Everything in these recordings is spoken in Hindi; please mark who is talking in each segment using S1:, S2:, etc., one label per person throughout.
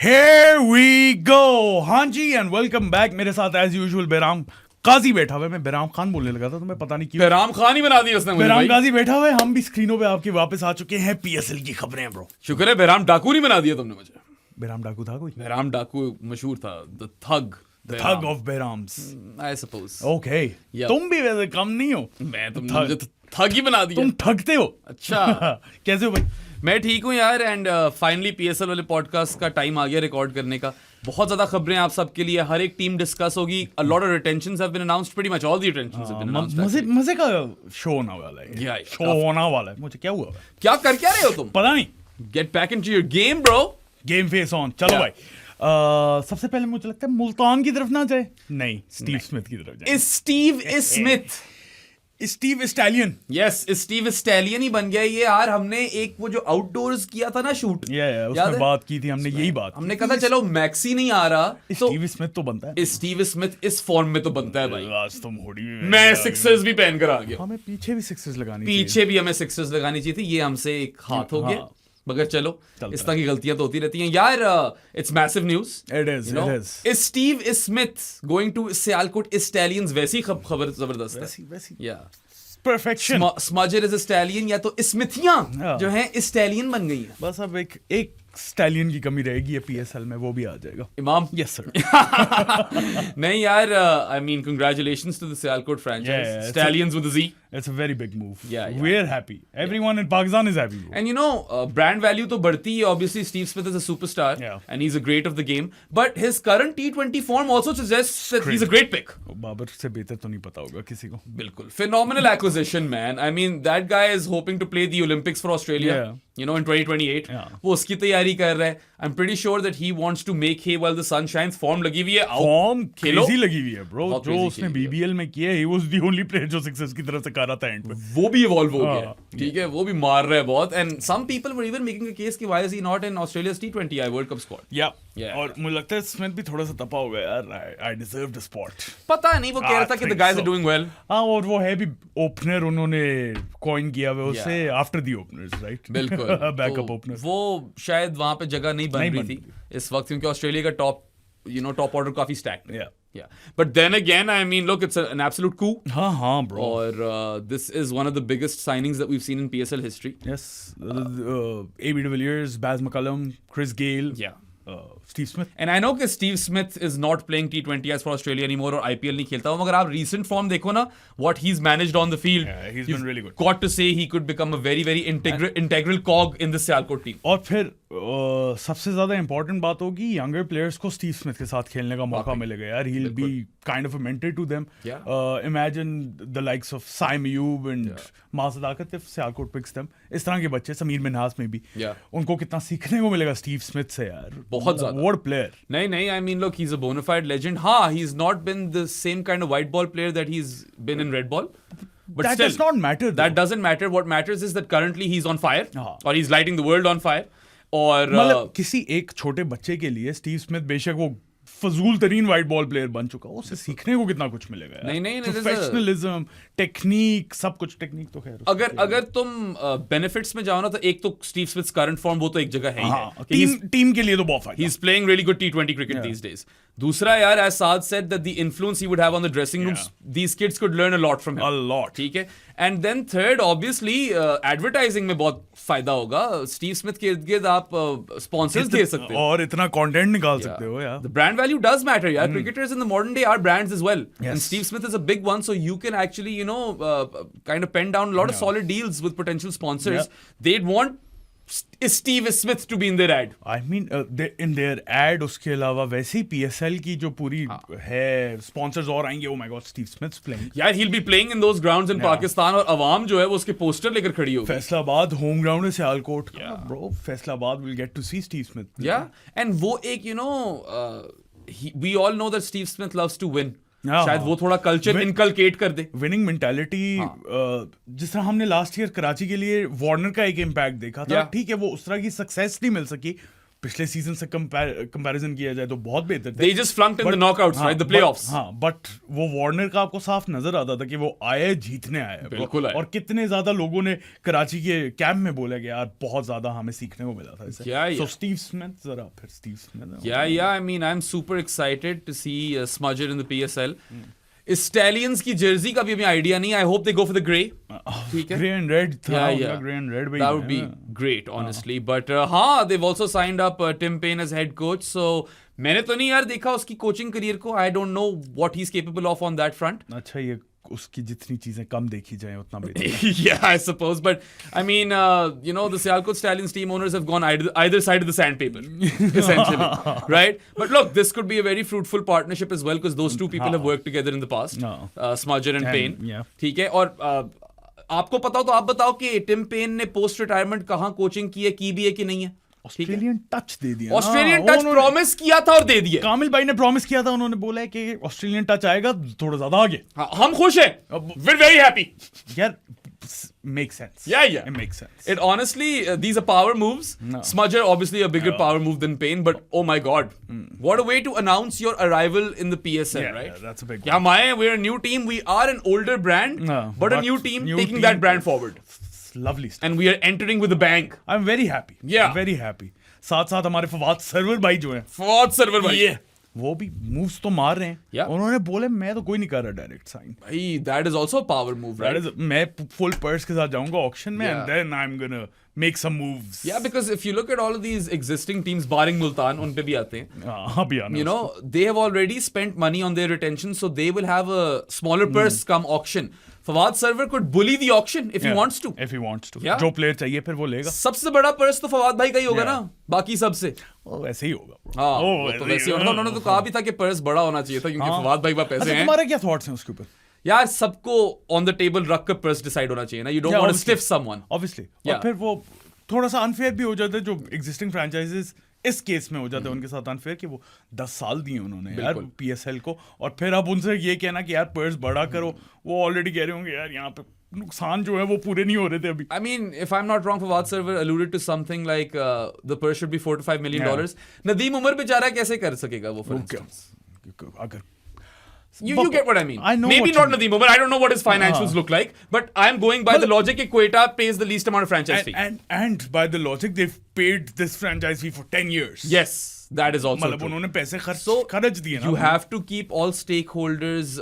S1: Here we go. हाँ जी एंड वेलकम बैक. मेरे साथ एज यूजुअल बेराम काजी बैठा हुआ है. मैं बेराम खान बोलने लगा था तुम्हें पता नहीं क्यों.
S2: बेराम खान ही बना दिया उसने मुझे.
S1: बेराम काजी बैठा हुआ है. हम भी स्क्रीनों पे आपके वापस आ चुके हैं. पीएसएल की खबरें ब्रो.
S2: शुक्र है बेराम डाकू नहीं बना दिया तुमने मुझे.
S1: बेराम डाकू था कोई.
S2: बेराम डाकू मशहूर था. The thug.
S1: Thug of Behram's.
S2: I suppose.
S1: Okay. तुम भी वैसे कम नहीं हो.
S2: मैं तुमने मुझे थग ही बना दिया.
S1: तुम ठगते हो.
S2: अच्छा.
S1: कैसे हो भाई.
S2: मैं ठीक हूँ यार. एंड फाइनली पीएसएल वाले पॉडकास्ट का टाइम आ गया रिकॉर्ड करने का. बहुत ज्यादा खबरें आप सबके लिए. हर एक टीम डिस्कस होगी. A lot of retentions have been announced. Pretty much all the retentions have been announced.
S1: मजे का शो होने वाला है.
S2: Yeah,
S1: शो होने वाला है. मुझे क्या हुआ.
S2: क्या कर क्या रहे हो तुम.
S1: पता नहीं.
S2: Get back into your game bro.
S1: Game face on. चलो भाई. सबसे पहले मुझे लगता है मुल्तान की तरफ ना जाए. नहीं, स्टीव स्मिथ की तरफ जाए.
S2: Steve Smith.
S1: Steve Stallion.
S2: Yes, Steve Stallion ही बन गया ये यार. हमने एक वो जो आउटडोर्स किया था ना शूट,
S1: उसमें बात की थी हमने. यही बात
S2: हमने कहा था चलो मैक्सी नहीं आ रहा
S1: स्टीव स्मिथ तो बनता है.
S2: स्टीव स्मिथ इस फॉर्म में तो बनता है भाई.
S1: आज तुम होड़ी
S2: मैं सिक्सर्स भी पहन कर आ गया.
S1: हमें पीछे भी सिक्सर्स लगानी
S2: पीछे भी हमें सिक्सर्स लगानी चाहिए थी. ये हमसे एक हाथ हो गया. मगर चलो इस तरह की गलतियां तो होती रहती हैं यार. It's massive news.
S1: It is.
S2: Steve Smith going to Sialkot Stallions. वैसी खबर जबरदस्त है. या
S1: परफेक्शन.
S2: स्मजर इज स्टैलियन या तो स्मिथियां जो हैं स्टैलियन बन गई हैं.
S1: बस अब एक स्टैलियन की कमी रहेगी पीएसएल में. वो भी आ जाएगा.
S2: इमाम.
S1: Yes sir.
S2: नहीं यार. I mean congratulations to the Sialkot franchise. Stallions with the G.
S1: It's a very big move.
S2: Yeah.
S1: We're happy. Everyone in Pakistan is happy.
S2: And you know, brand value तो बढ़ती है. Obviously, Steve Smith is a superstar, and he's a great of the game. But his current T20 form also suggests that he's a great pick.
S1: Babar से बेहतर तो नहीं पता होगा किसी को.
S2: बिल्कुल. Phenomenal acquisition, man. I mean, that guy is hoping to play the Olympics for Australia. You know, in 2028. वो उसकी तैयारी कर रहा है. I'm pretty sure that he wants to make hay while the sun shines. Form लगी हुई है.
S1: Form crazy लगी हुई है, bro. जो उसने BBL में किया, he was the only player जो सिक्सर्स की तरफ से कर रहा था एंड पे.
S2: वो भी इवॉल्व हो गया. ठीक है. वो भी मार रहा है बहुत. And some people were even making a case कि why is he not in Australia's T20 World Cup squad.
S1: या और मुझे लगता है स्मिथ भी थोड़ा सा तपा हो गया यार. I deserve the spot.
S2: पता नहीं. वो कह रहा था कि the guys are doing well.
S1: हां, और वो है भी ओपनर उन्होंने कॉइन किया हुआ उससे आफ्टर द ओपनर्स, राइट.
S2: बिल्कुल.
S1: Backup opener.
S2: वो शायद वहां पे जगह नहीं बन रही थी इस वक्त क्योंकि ऑस्ट्रेलिया का टॉप ऑर्डर काफी स्टैक्ड है. Yeah, but then again, I mean, look, it's an absolute coup.
S1: हाँ, bro.
S2: Or this is one of the biggest signings that we've seen in PSL history.
S1: Yes, A.B. de Villiers, Baz McCullum, Chris Gayle.
S2: Yeah.
S1: Steve Smith.
S2: And I know that Steve Smith is not playing T20s for Australia anymore और IPL नहीं खेलता. मगर आप recent form देखो ना, what he's managed on the field.
S1: Yeah, he's been really good.
S2: Got to say he could become a very, very integral cog in the Sialkot team.
S1: और फिर सबसे ज्यादा इंपॉर्टेंट बात होगी यंगर प्लेयर्स को स्टीव स्मिथ के साथ खेलने का मौका मिलेगा यार. He'll be kind of a mentor to them. Imagine the likes of Saim Ayub and Maaz Sadakat if Sialkot picks them. इस तरह के बच्चे, समीर मिन्हास में भी, उनको कितना सीखने को मिलेगा स्टीव स्मिथ से यार.
S2: बहुत ज्यादा.
S1: What a player.
S2: नहीं, I mean, look, he's a bona fide legend. हाँ, he's not been the same kind of white ball player that he's been in red ball. But
S1: that
S2: still,
S1: does not matter though.
S2: That doesn't matter. What matters is that currently he's on fire. Or he's lighting the world on fire. और
S1: मतलब किसी एक छोटे बच्चे के लिए स्टीव स्मिथ बेशक वो फजूल तरीन वाइट बॉल प्लेयर बन चुका हो, उससे सीखने को कितना कुछ मिलेगा.
S2: नहीं,
S1: प्रोफेशनलिज्म, टेक्निक, सब कुछ. टेक्निक तो खैर
S2: अगर तुम बेनिफिट्स में जाओ ना तो एक तो स्टीव स्मिथ्स करंट फॉर्म वो तो एक जगह है ही है.
S1: टीम के लिए तो बहुत फायदा.
S2: He is playing really good T20 cricket these days. दूसरा यार, as Saad said that the influence he would have on the dressing rooms, these kids could learn a lot from him.
S1: A lot.
S2: ठीक है. And then third, obviously, advertising में बहुत फायदा होगा. स्टीव स्मिथ के इर्द गिर्द आप स्पॉन्सर्स दे सकते हो
S1: और इतना कंटेंट निकाल सकते हो यार.
S2: The brand value does matter यार. Cricketers in the modern day are brands as well. And Steve Smith is a big one, so you can actually, kind of pen down a lot of solid deals with potential sponsors. They'd want Steve Smith to be in their ad.
S1: I mean, in their ad. उसके अलावा वैसे ही PSL की जो पूरी है sponsors और आएंगे. Oh my God, Steve Smith's playing.
S2: यार, he'll be playing in those grounds in Pakistan और अवाम जो है वो उसके पोस्टर लेकर खड़ी होगी.
S1: फैसलाबाद होम ग्राउंड है सियालकोट का. Bro, Faisalabad will get to see Steve Smith.
S2: Yeah, and वो एक we all know that Steve Smith loves to win. शायद वो थोड़ा कल्चर इनकलकेट कर दे.
S1: Winning mentality. जिस तरह हमने लास्ट ईयर कराची के लिए वार्नर का एक इम्पैक्ट देखा था. ठीक है, वो उस तरह की सक्सेस नहीं मिल सकी पिछले सीजन से कंपैरिजन किया जाए तो बहुत बेहतर थे।
S2: They just flunked in the knockouts, right? The playoffs.
S1: But वो वार्नर का आपको साफ नजर आता था कि वो आए जीतने आए।
S2: बिल्कुल आए।
S1: और कितने ज्यादा लोगों ने कराची के कैंप में बोला कि यार बहुत ज्यादा हमें सीखने को मिला था इससे। So Steve Smith, जरा फिर Steve Smith।
S2: Yeah. I mean, I'm super excited to see Smudger in the PSL. Stallions की जर्सी का भी हमें आइडिया नहीं। I hope they go for the grey. ठीक है।
S1: Grey and red था।
S2: Yeah.
S1: Grey and red
S2: That would be great, honestly. But they've also signed up Tim Payne as head coach. So मैंने तो नहीं यार देखा उसकी कोचिंग करियर को। I don't know what he's capable of on that front.
S1: अच्छा, ये उसकी जितनी चीजें कम देखी जाए उतना बेहतर।
S2: Yeah, I suppose. But I mean, the Sialkot Stallions team owners have gone either side of the sandpaper, essentially, right? But look, this could be a very fruitful partnership as well because those two people have worked together in the past, Smudger and Payne. ठीक है। और आपको पता हो तो आप बताओ कि टिम पेन ने पोस्ट रिटायरमेंट कहाँ कोचिंग की भी है कि नहीं है?
S1: ऑस्ट्रेलियन टच दे दिया।
S2: ऑस्ट्रेलियन टच प्रॉमिस किया था और दे दिया।
S1: कामिल भाई ने प्रॉमिस किया था, उन्होंने बोला है कि ऑस्ट्रेलियन टच आएगा थोड़ा ज्यादा आगे।
S2: हम खुश हैं। We're very happy.
S1: यार makes sense.
S2: Yeah.
S1: It makes sense.
S2: It honestly, these are power moves. Smudger obviously a bigger power move than Payne, but oh my god, what a way to announce your arrival in the PSL, right?
S1: Yeah, that's a big
S2: one. We're a new team. We are an older brand, but a new team taking that brand forward.
S1: Lovely stuff.
S2: And we are entering with a bang.
S1: I'm very happy.
S2: Yeah.
S1: I'm very happy. साथ हमारे फवाद सरवर भाई जो हैं,
S2: फवाद सरवर भाई,
S1: वो भी मूव्स तो मार रहे हैं।
S2: Yeah.
S1: उन्होंने बोले मैं तो कोई नहीं कर रहा डायरेक्ट साइन।
S2: भाई that is also a power move, right?
S1: मैं फुल पर्स के साथ जाऊंगा ऑक्शन में and then I'm gonna make some moves.
S2: Yeah, because if you look at all of these existing teams, barring Multan, उन पे भी आते हैं। You know, they have already spent money on their retention, so they will have a smaller purse come auction. Fawad Sarwar could bully the auction if he wants to.
S1: If he wants to.
S2: Yeah.
S1: जो प्लेयर चाहिए फिर वो लेगा।
S2: सबसे बड़ा पर्स तो फवाद भाई का ही होगा ना, बाकी सबसे।
S1: वैसे ही होगा।
S2: तो वैसे ही होगा। उन्होंने तो कहा भी था कि पर्स बड़ा होना चाहिए था क्योंकि फवाद भाई का पैसे हैं।
S1: तुम्हारे क्या थॉट्स हैं उसके ऊपर?
S2: यार सबको ऑन द टेबल रख कर पर्स डिसाइड होना चाहिए ना। You don't want to stiff someone,
S1: obviously. और फिर वो थोड़ा सा अनफेयर भी हो जाता है जो एग्जिस्टिंग फ्रेंचाइजेस इस केस में हो जाता है उनके साथ अनफेयर कि वो 10 साल दिए उन्होंने यार PSL को, और फिर अब उनसे ये कहना कि यार पर्स बड़ा करो, वो ऑलरेडी कह रहे होंगे यार यहाँ पे नुकसान जो है वो पूरे नहीं हो रहे थे अभी।
S2: I mean, if I'm not wrong, Fawad Sarwar alluded to something like the purse should be $4 to $5 million. Nadeem Umar बेचारा कैसे कर सकेगा वो? For instance,
S1: अगर
S2: You get what I mean.
S1: I know
S2: Maybe not Nadeem Umar. I don't know what his financials look like, but I'm going by the logic that Quetta pays the least amount of franchise fee.
S1: And by the logic, they've paid this franchise fee for 10 years.
S2: Yes, that is also true.
S1: उन्होंने पैसे खर्च दिए ना।
S2: You have to keep all stakeholders,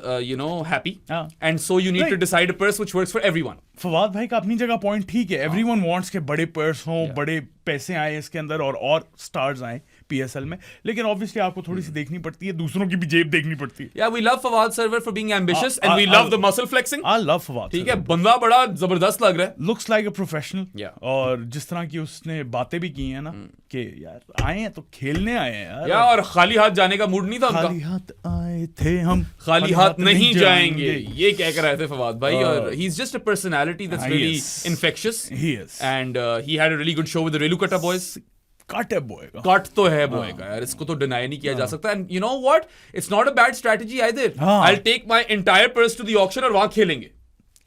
S2: happy, and so you need to decide a purse which works for everyone.
S1: Fawad भाई का अपनी जगह पॉइंट ठीक है। Everyone wants के बड़े पर्स हों, बड़े पैसे आए इसके अंदर और स्टार्स आए PSL में, लेकिन ऑब्वियसली आपको थोड़ी सी देखनी पड़ती है, दूसरों की भी जेब देखनी पड़ती है।
S2: Yeah, we love Fawad Sarwar for being ambitious and we love the muscle flexing.
S1: I love Fawad।
S2: ठीक है, बंदा बड़ा जबरदस्त लग रहा है।
S1: Looks like a professional।
S2: Yeah।
S1: और जिस तरह की उसने बातें भी की हैं ना कि यार आए हैं तो खेलने आए हैं यार।
S2: या और खाली हाथ जाने का मूड नहीं था उनका।
S1: खाली हाथ आए थे हम,
S2: खाली हाथ नहीं जाएंगे, ये कह कर रहे थे फवाद भाई। और he's just a personality that's really infectious.
S1: He is।
S2: And he had a really good show with the Relu Kutta boys.
S1: Cut है बॉय का।
S2: कट तो है बॉय का यार, इसको तो डिनाई नहीं किया जा सकता। And you know what, it's not a bad strategy either. I will take my entire purse to the auction और वहां खेलेंगे।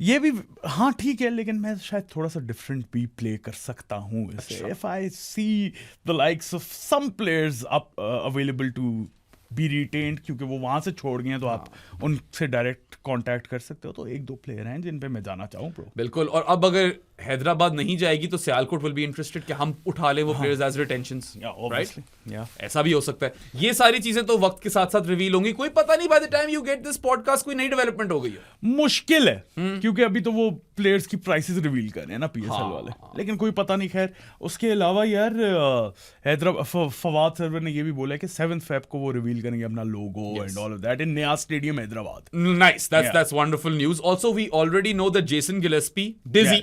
S1: ये भी हाँ ठीक है, लेकिन मैं शायद थोड़ा सा डिफरेंट भी प्ले कर सकता हूँ इसे। If I see the likes of some players available to be retained, क्योंकि वो वहां से छोड़ गए हैं तो आप उनसे डायरेक्ट कांटेक्ट कर सकते हो। तो 1-2 प्लेयर हैं जिन पे मैं जाना चाहूँ ब्रो।
S2: बिल्कुल। और अब अगर हैदराबाद नहीं जाएगी तो सियालकोट विल बी इंटरेस्टेड कि हम उठा ले वो प्लेयर्स एज रिटेंशंस, राइट? ऐसा भी हो सकता है। ये सारी चीजें तो वक्त के साथ साथ रिवील होंगी। कोई पता नहीं by the time you get this podcast कोई नई डेवलपमेंट हो गई है।
S1: मुश्किल है क्योंकि अभी तो वो प्लेयर्स की प्राइसेस रिवील कर रहे हैं ना PSL वाले, लेकिन कोई पता नहीं। खैर उसके अलावा यार हैदराबाद फवाद सरवर ने ये भी बोला कि 7th Feb को वो रिवील करेंगे अपना logo and all of that in नया stadium Hyderabad.
S2: Nice, that's wonderful news. Also, we already know that Jason Gillespie, Dizzy,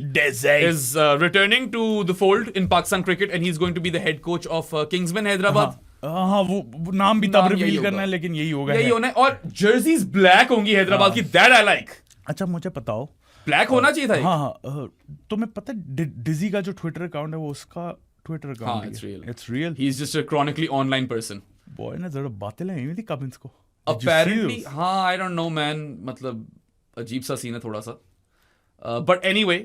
S2: is returning to the fold in Pakistan cricket, and he's going to be the head coach of Kingsman Hyderabad.
S1: हाँ वो नाम भी तब रिवील करना है, लेकिन यही होगा।
S2: यही होना है। और जर्सीज ब्लैक होंगी हैदराबाद की, that I like।
S1: अच्छा मुझे बताओ,
S2: ब्लैक होना चाहिए था।
S1: हाँ तुम्हें पता है डिजी का जो ट्विटर अकाउंट है वो उसका ट्विटर अकाउंट है। It's real।
S2: He's just a chronically online person।
S1: Boy ने जरा बातें लगाई हुई थी कमेंट्स को।
S2: Apparently, हाँ, I don't know man, मतलब अजीब सा सीन है थोड़ा सा। But anyway,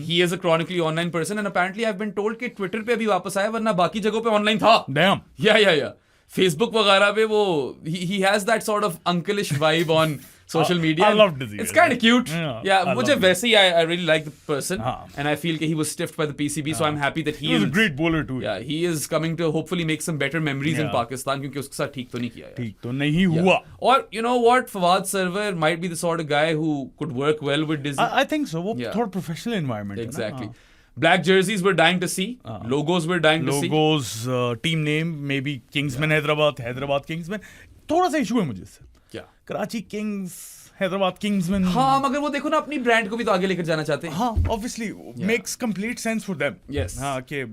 S2: he is a chronically online person and apparently I've been told कि Twitter पे अभी वापस आया वरना बाकी जगहों पे online था.
S1: Damn.
S2: Yeah. Facebook वगैरह पे वो he has that sort of uncleish vibe on social media.
S1: I love to see
S2: It's
S1: it.
S2: kind of cute.
S1: Yeah,
S2: मुझे वैसे ही I really like the person
S1: हाँ.
S2: and I feel कि he was stiffed by the PCB, so I'm happy that
S1: He was a great bowler too.
S2: Yeah, he is coming to hopefully make some better memories in
S1: Yeah.
S2: Pakistan क्योंकि उसके साथ ठीक तो नहीं किया यार.
S1: ठीक तो नहीं हुआ.
S2: और you know what, Fawad Sarwar might be the sort of guy who could work well with Disney.
S1: I think so. वो
S2: Yeah.
S1: थोड़ा professional environment है ना.
S2: Exactly. Black jerseys we're dying to see. Logos we're dying to see.
S1: Logos, team name, maybe Kingsman Hyderabad Kingsman. थोड़ा सा issue है मुझे इससे.
S2: क्या?
S1: Karachi Kings, Hyderabad Kingsman.
S2: हाँ, मगर वो देखो ना अपनी ब्रांड को भी तो आगे लेकर जाना चाहते हैं.
S1: हाँ, obviously makes complete sense for them.
S2: Yes.
S1: हाँ, कि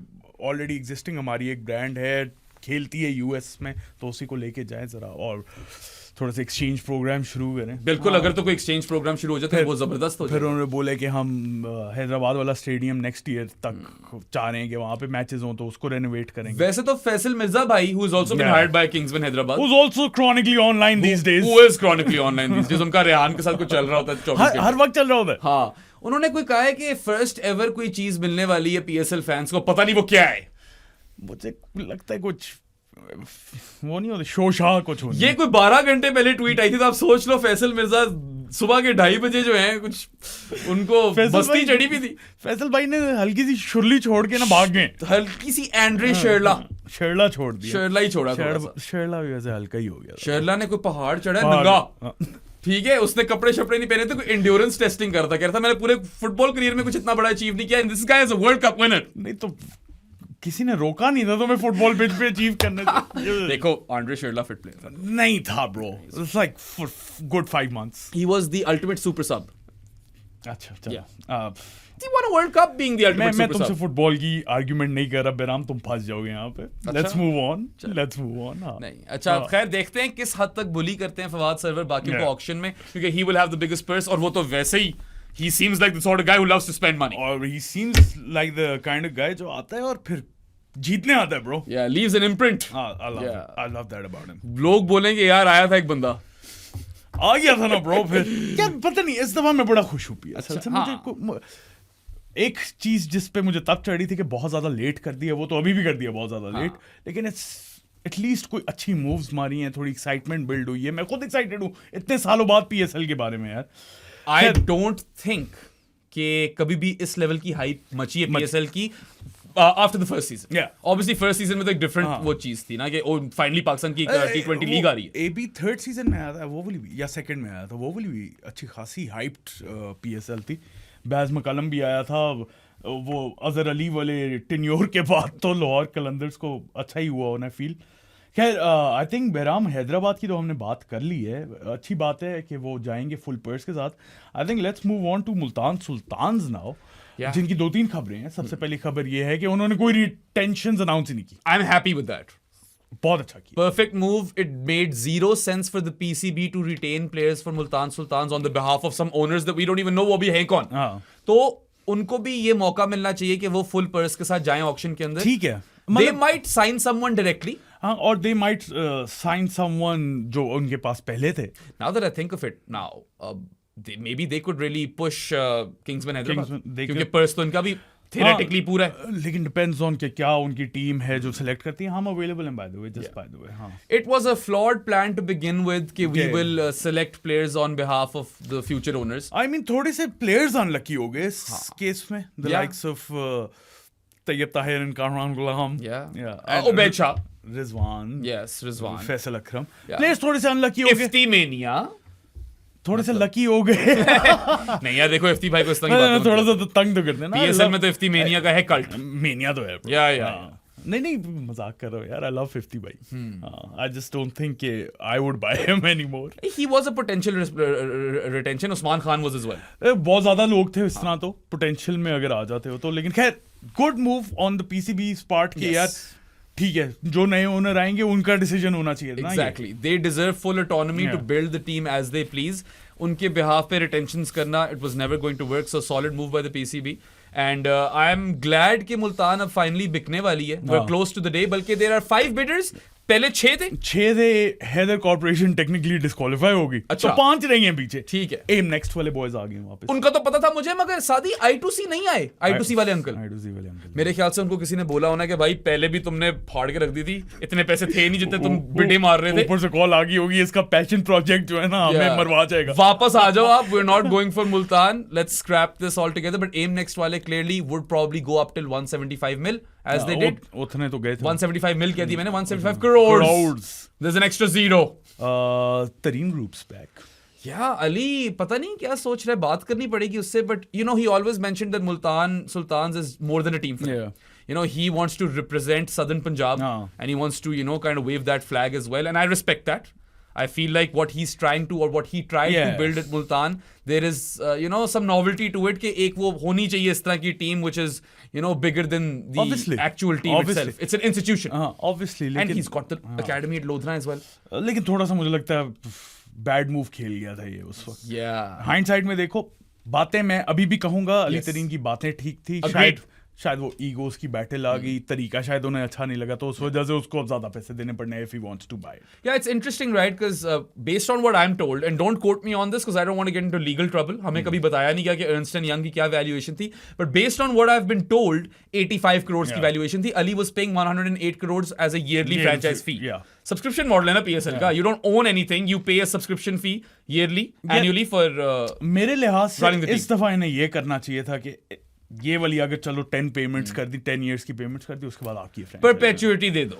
S1: already existing हमारी एक ब्रांड है, खेलती है यूएस में, तो उसी को लेके जाए जरा और थोड़ा सा एक्सचेंज प्रोग्राम शुरू करें.
S2: बिल्कुल, अगर तो कोई एक्सचेंज प्रोग्राम शुरू हो जाता है वो जबरदस्त हो जाए.
S1: फिर उन्होंने बोले कि हम हैदराबाद वाला स्टेडियम नेक्स्ट ईयर तक चाह रहे हैं कि वहाँ पे मैचेस हों तो उसको रेनोवेट करेंगे.
S2: वैसे तो फैसल मिर्जा भाई who is also been hired by Kingsman Hyderabad,
S1: who's also chronically online these days.
S2: who is chronically online these days. उनका रेहान के साथ कुछ चल रहा होता है 24 घंटे.
S1: हर वक्त चल रहा होता है.
S2: हाँ, उन्होंने कोई कहा है कि फर्स्ट एवर कोई चीज मिलने वाली है पीएसएल फैंस को, पता नहीं वो क्या है.
S1: मुझे लगता है कुछ वो नहीं होता, शोशाह कुछ होता.
S2: ये कोई 12 घंटे पहले ट्वीट आई थी तो आप सोच लो फैसल मिर्जा सुबह के 2:30 बजे जो है कुछ उनको बस्ती चढ़ी भी थी.
S1: फैसल भाई ने हल्की सी शुरली छोड़ के ना भाग गए.
S2: हल्की सी एंड्रे शर्ला
S1: छोड़ दिया.
S2: शर्ला ही छोड़ा.
S1: शर्ला भी वैसे हल्का ही हो गया.
S2: शर्ला ने कोई पहाड़ चढ़ा नंगा, ठीक है, उसने कपड़े शपड़े नहीं पहने थे, कोई एंड्योरेंस टेस्टिंग करता, कह रहा था मैंने पूरे फुटबॉल करियर में कुछ इतना बड़ा अचीव नहीं किया. This guy is a world cup winner.
S1: नहीं तो किसी ने रोका नहीं था तुम्हें फुटबॉल पिच पे अचीव करने से.
S2: देखो आंड्रे शर्ला फिट प्लेयर
S1: नहीं था bro. It's like for good 5 months.
S2: He was the ultimate super सब.
S1: अच्छा चलो.
S2: He won a World Cup being the ultimate
S1: मैं
S2: super
S1: तुमसे
S2: sub.
S1: फुटबॉल की आर्गुमेंट नहीं कर रहा बेराम, तुम फंस जाओगे यहाँ पे. Let's move on. हाँ.
S2: नहीं, अच्छा खैर देखते हैं किस हद तक बुली करते हैं फवाद सरवर बाकियों को ऑक्शन में, क्योंकि he will have the biggest purse और वो तो वैसे ही he seems like the sort of guy who loves to spend money.
S1: और he seems like the kind of guy जो आता है और फिर जीतने आता है bro.
S2: Yeah, leaves an imprint.
S1: I love that about him.
S2: लोग बोलेंगे यार आया था एक बंदा,
S1: आ गया था ना ब्रो. फिर यार पता नहीं इस दफा मैं बड़ा खुश हूँ. असल से मुझे एक चीज जिस पे मुझे तब चढ़ी थी कि बहुत ज्यादा लेट कर दिया, वो तो अभी भी कर दिया बहुत ज्यादा लेट, लेकिन एटलीस्ट कोई अच्छी मूव्स मारी हैं, थोड़ी एक्साइटमेंट बिल्ड हुई है. मैं खुद एक्साइटेड हूँ इतने सालों बाद पीएसएल के बारे में यार.
S2: आई डोंट थिंक कि कभी भी इस लेवल की हाइप मची है पीएसएल की after the first season. Obviously first season में तो एक डिफरेंट वो चीज थी ना कि फाइनली पाकिस्तान की T20 लीग आ रही है.
S1: एबी थर्ड सीजन में आया था वो वाली भी, या सेकंड में आया था वो वाली भी अच्छी खासी हाइप्ड पीएसएल थी. बैज मकलम भी आया था. वो अजहर अली वाले टेन्योर के बाद तो लाहौर कलंदर्स को अच्छा ही हुआ उन्हें फील. खैर आई थिंक बहराम हैदराबाद की तो हमने बात कर ली है. अच्छी बात है कि वो जाएंगे फुल पर्स के साथ. I think let's move on to Multan Sultans now, जिनकी 2-3 खबरें हैं. सबसे पहली खबर ये है कि उन्होंने कोई रिटेंशंस अनाउंस ही नहीं की.
S2: I am happy with that.
S1: बहुत अच्छा किया.
S2: Perfect move. It made zero sense for the PCB to retain players for Multan Sultans on the behalf of some owners that we don't even know वो भी हैं कौन. तो उनको भी ये मौका मिलना चाहिए कि वो फुल पर्स के साथ जाएं ऑक्शन के अंदर.
S1: ठीक है.
S2: They might sign someone directly.
S1: हाँ, और they might sign someone जो उनके पास पहले थे.
S2: Now that I think of it now, maybe they could really push Kingsman Hyderabad. क्योंकि पर्स तो इनका भी theoretically पूरा है.
S1: लेकिन depends on कि क्या उनकी टीम है जो select करती है. हम available हैं by the way, just by the way. हाँ.
S2: It was a flawed plan to begin with कि we will select players on behalf of the future owners.
S1: I mean थोड़े से players unlucky हो गए इस केस में. The likes of Tayyab Tahir and Kamran Ghulam.
S2: Ubaid Shah.
S1: Rizwan.
S2: Yes, Rizwan.
S1: Faisal Akram. Players थोड़े से unlucky हो गए.
S2: इफ्ती मेनिया.
S1: थोड़े से लकी हो गए.
S2: नहीं यार देखो इफ्ती भाई को इस तरह की बात मत
S1: थोड़ा सा तो तंग तो करते हैं ना.
S2: पीएसएल में तो इफ्ती मेनिया का है कल्ट.
S1: मेनिया तो है.
S2: या
S1: नहीं मजाक कर रहा हूँ यार. I love 50 भाई. I just don't think I would buy him anymore.
S2: He was a potential retention. Usman Khan was as well.
S1: बहुत ज्यादा लोग थे इस तरह तो पोटेंशियल में अगर आ जाते हो तो. लेकिन खैर good move on the PCB's part के यार. ठीक है, जो नए ओनर आएंगे उनका डिसीजन होना चाहिए.
S2: Exactly. They deserve full autonomy to build the team as they please. उनके behalf पे retentions करना, it was never going to work. So solid move by the PCB. And I am glad कि मुल्तान अब finally बिकने वाली है. We're close to the day. बल्कि there are 5 bidders पहले 6 थे।
S1: 6 थे, हैदर कॉर्पोरेशन टेक्निकली डिस्क्वालीफाई होगी,
S2: अच्छा।
S1: तो 5 रह गए पीछे।
S2: ठीक है,
S1: एम नेक्स्ट वाले बॉयज आ गए वापस।
S2: उनका तो पता था मुझे, मगर सादी I2C नहीं आए, I2C वाले अंकल।
S1: I2C वाले अंकल
S2: मेरे ख्याल से उनको किसी ने बोला होना कि भाई पहले भी तुमने फाड़ के रख दी थी, इतने पैसे थे नहीं जितने तुम बिडे मार रहे थे,
S1: ऊपर से कॉल आ गई होगी, इसका पैशन प्रोजेक्ट जो है ना हमें मरवा जाएगा,
S2: वापस आ जाओ आप, we are not going for Multan, let's scrap this all together. But एम नेक्स्ट वाले clearly would probably go up till 175 mil as they did.
S1: उतने तो गए थे।
S2: 175 मिल कह दी मैंने, 175 crores. There's an extra zero.
S1: तरीन ग्रुप्स बैक।
S2: अली पता नहीं क्या सोच रहा है, बात करनी पड़ेगी उससे, but you know he always mentioned that Multan Sultans is more than a team for him.
S1: Yeah.
S2: You know, he wants to represent Southern Punjab and he wants to, you know, kind of wave that flag as well, and I respect that. I feel like what he's trying to, or what he tried to build at Multan, there is, you know, some novelty to it कि एक वो होनी चाहिए इस तरह की team which is, you know, bigger than the actual team itself. It's an institution.
S1: Obviously.
S2: And he's got the academy at Lodhra as well.
S1: लेकिन थोड़ा सा मुझे लगता है बैड मूव खेल गया था ये उस वक्त। हाइंडसाइट में देखो, बातें मैं अभी भी कहूंगा अली तरीन की बातें ठीक थी, शायद वो ईगोस की बैटल आ गई, तरीका शायद उन्हें अच्छा नहीं लगा, तो उस वजह से उसको अब ज्यादा पैसे देने पड़ने if he wants to buy it.
S2: Yeah, it's interesting, right? Because based on what I'm told, and don't quote me on this because I don't want to get into legal trouble. हमें कभी बताया नहीं गया कि Ernst & Young की क्या valuation थी, but based on what I've been told, 85 crores की valuation थी. Ali was paying 108 crores as a yearly franchise fee.
S1: Yeah.
S2: Subscription model है ना PSL का. You don't own anything. You pay a subscription fee yearly, annually for
S1: मेरे लिहाज से इस दफा इन्हें ये करना चाहिए था कि ये वाली अगर चलो 10 पेमेंट्स कर दी, 10 years की पेमेंट्स कर दी, उसके बाद आपकी
S2: परपेचुइटी दे दो,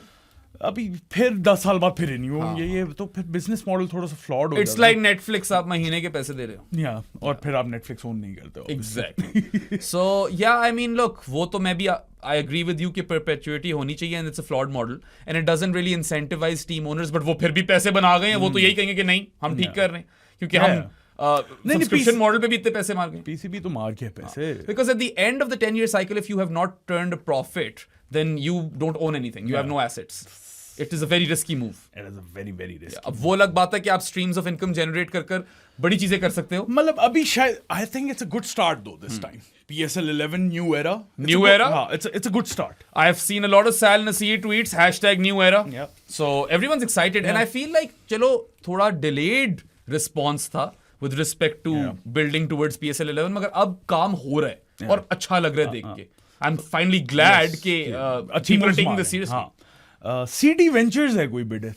S1: अभी फिर 10 साल बाद फिर रिन्यू होंगे, ये तो फिर बिजनेस मॉडल थोड़ा सा फ्लॉड हो जाता है।
S2: इट्स लाइक नेटफ्लिक्स, आप महीने के पैसे दे रहे हो,
S1: या और फिर आप नेटफ्लिक्स ओन नहीं करते हो।
S2: एग्जैक्टली। सो या आई मीन लुक, वो तो मैं भी आई एग्री विद यू कि परपेचुइटी होनी चाहिए, and it's a flawed model and it doesn't really incentivize team owners, but वो फिर भी पैसे बना गए हैं, वो तो यही कहेंगे कि नहीं हम ठीक कर रहे हैं, क्योंकि हम सब्सक्रिप्शन मॉडल पे भी इतने पैसे मार गए,
S1: पीसीबी तो मार के पैसे,
S2: because at the end of the 10-year cycle if you have not turned a profit then you don't own anything, you have no assets. It is a very risky move.
S1: It is a very very risky.
S2: अब वो अलग बात है कि आप streams of income generate कर बड़ी चीजें कर सकते हो।
S1: मतलब अभी शायद I think it's a good start though this time. PSL 11 new era. It's a good start.
S2: I have seen a lot of Sal Nasir tweets #new era.
S1: Yeah.
S2: So everyone's excited and I feel like चलो थोड़ा delayed response था with respect to building towards PSL 11, मगर अब काम हो रहा है और अच्छा लग रहा है देख के। I'm finally glad कि people are taking this seriously.
S1: CD Ventures है कोई bidder,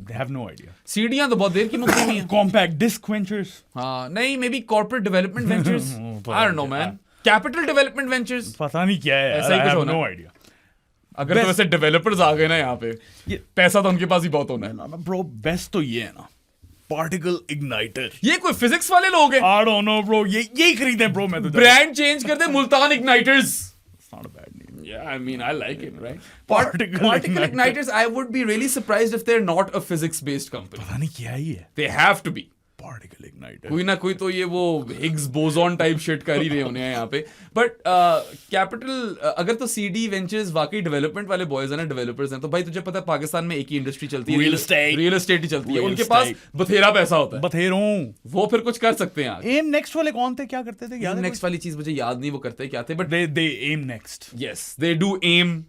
S1: they have no idea.
S2: सीडियां तो बहुत देर की मुक्ति हुई हैं।
S1: Compact Disc Ventures,
S2: हाँ नहीं, maybe Corporate Development Ventures, I don't know man, Capital Development Ventures,
S1: पता नहीं क्या है,
S2: ऐसा ही कुछ होना,
S1: no idea.
S2: अगर तो वैसे डेवलपर्स आ गए ना यहाँ पे, पैसा तो उनके पास ही बहुत होना है।
S1: Bro, best तो ये है ना, Particle Igniter.
S2: ये कोई फिजिक्स वाले लोग हैं?
S1: I don't know bro, यही खरीदे bro मैं तो।
S2: ब्रांड चेंज कर दे, Multan इग्नाइटर्स।
S1: It's not a bad name.
S2: Yeah, I mean, I like it, right?
S1: Particle
S2: Igniters, I would be really surprised if they're not a physics-based company.
S1: पता नहीं क्या ही है।
S2: They have to be.
S1: Particle Igniter.
S2: कोई ना कोई तो ये वो हिग्स बोसॉन टाइप शिट कर ही रहे होने हैं यहाँ पे। बट कैपिटल अगर तो CD वेंचर्स वाकई डेवलपमेंट वाले बॉयज हैं ना, डेवलपर्स हैं, तो भाई तुझे पता है पाकिस्तान में एक ही इंडस्ट्री चलती है, रियल एस्टेट ही चलती है। उनके पास बथेरा पैसा होता है,
S1: बथेरों,
S2: वो फिर कुछ कर सकते हैं।
S1: एम नेक्स्ट वाले कौन थे, क्या करते थे?
S2: याद नेक्स्ट वाली चीज मुझे याद नहीं वो करते क्या थे, but
S1: they aim next.
S2: Yes, they do aim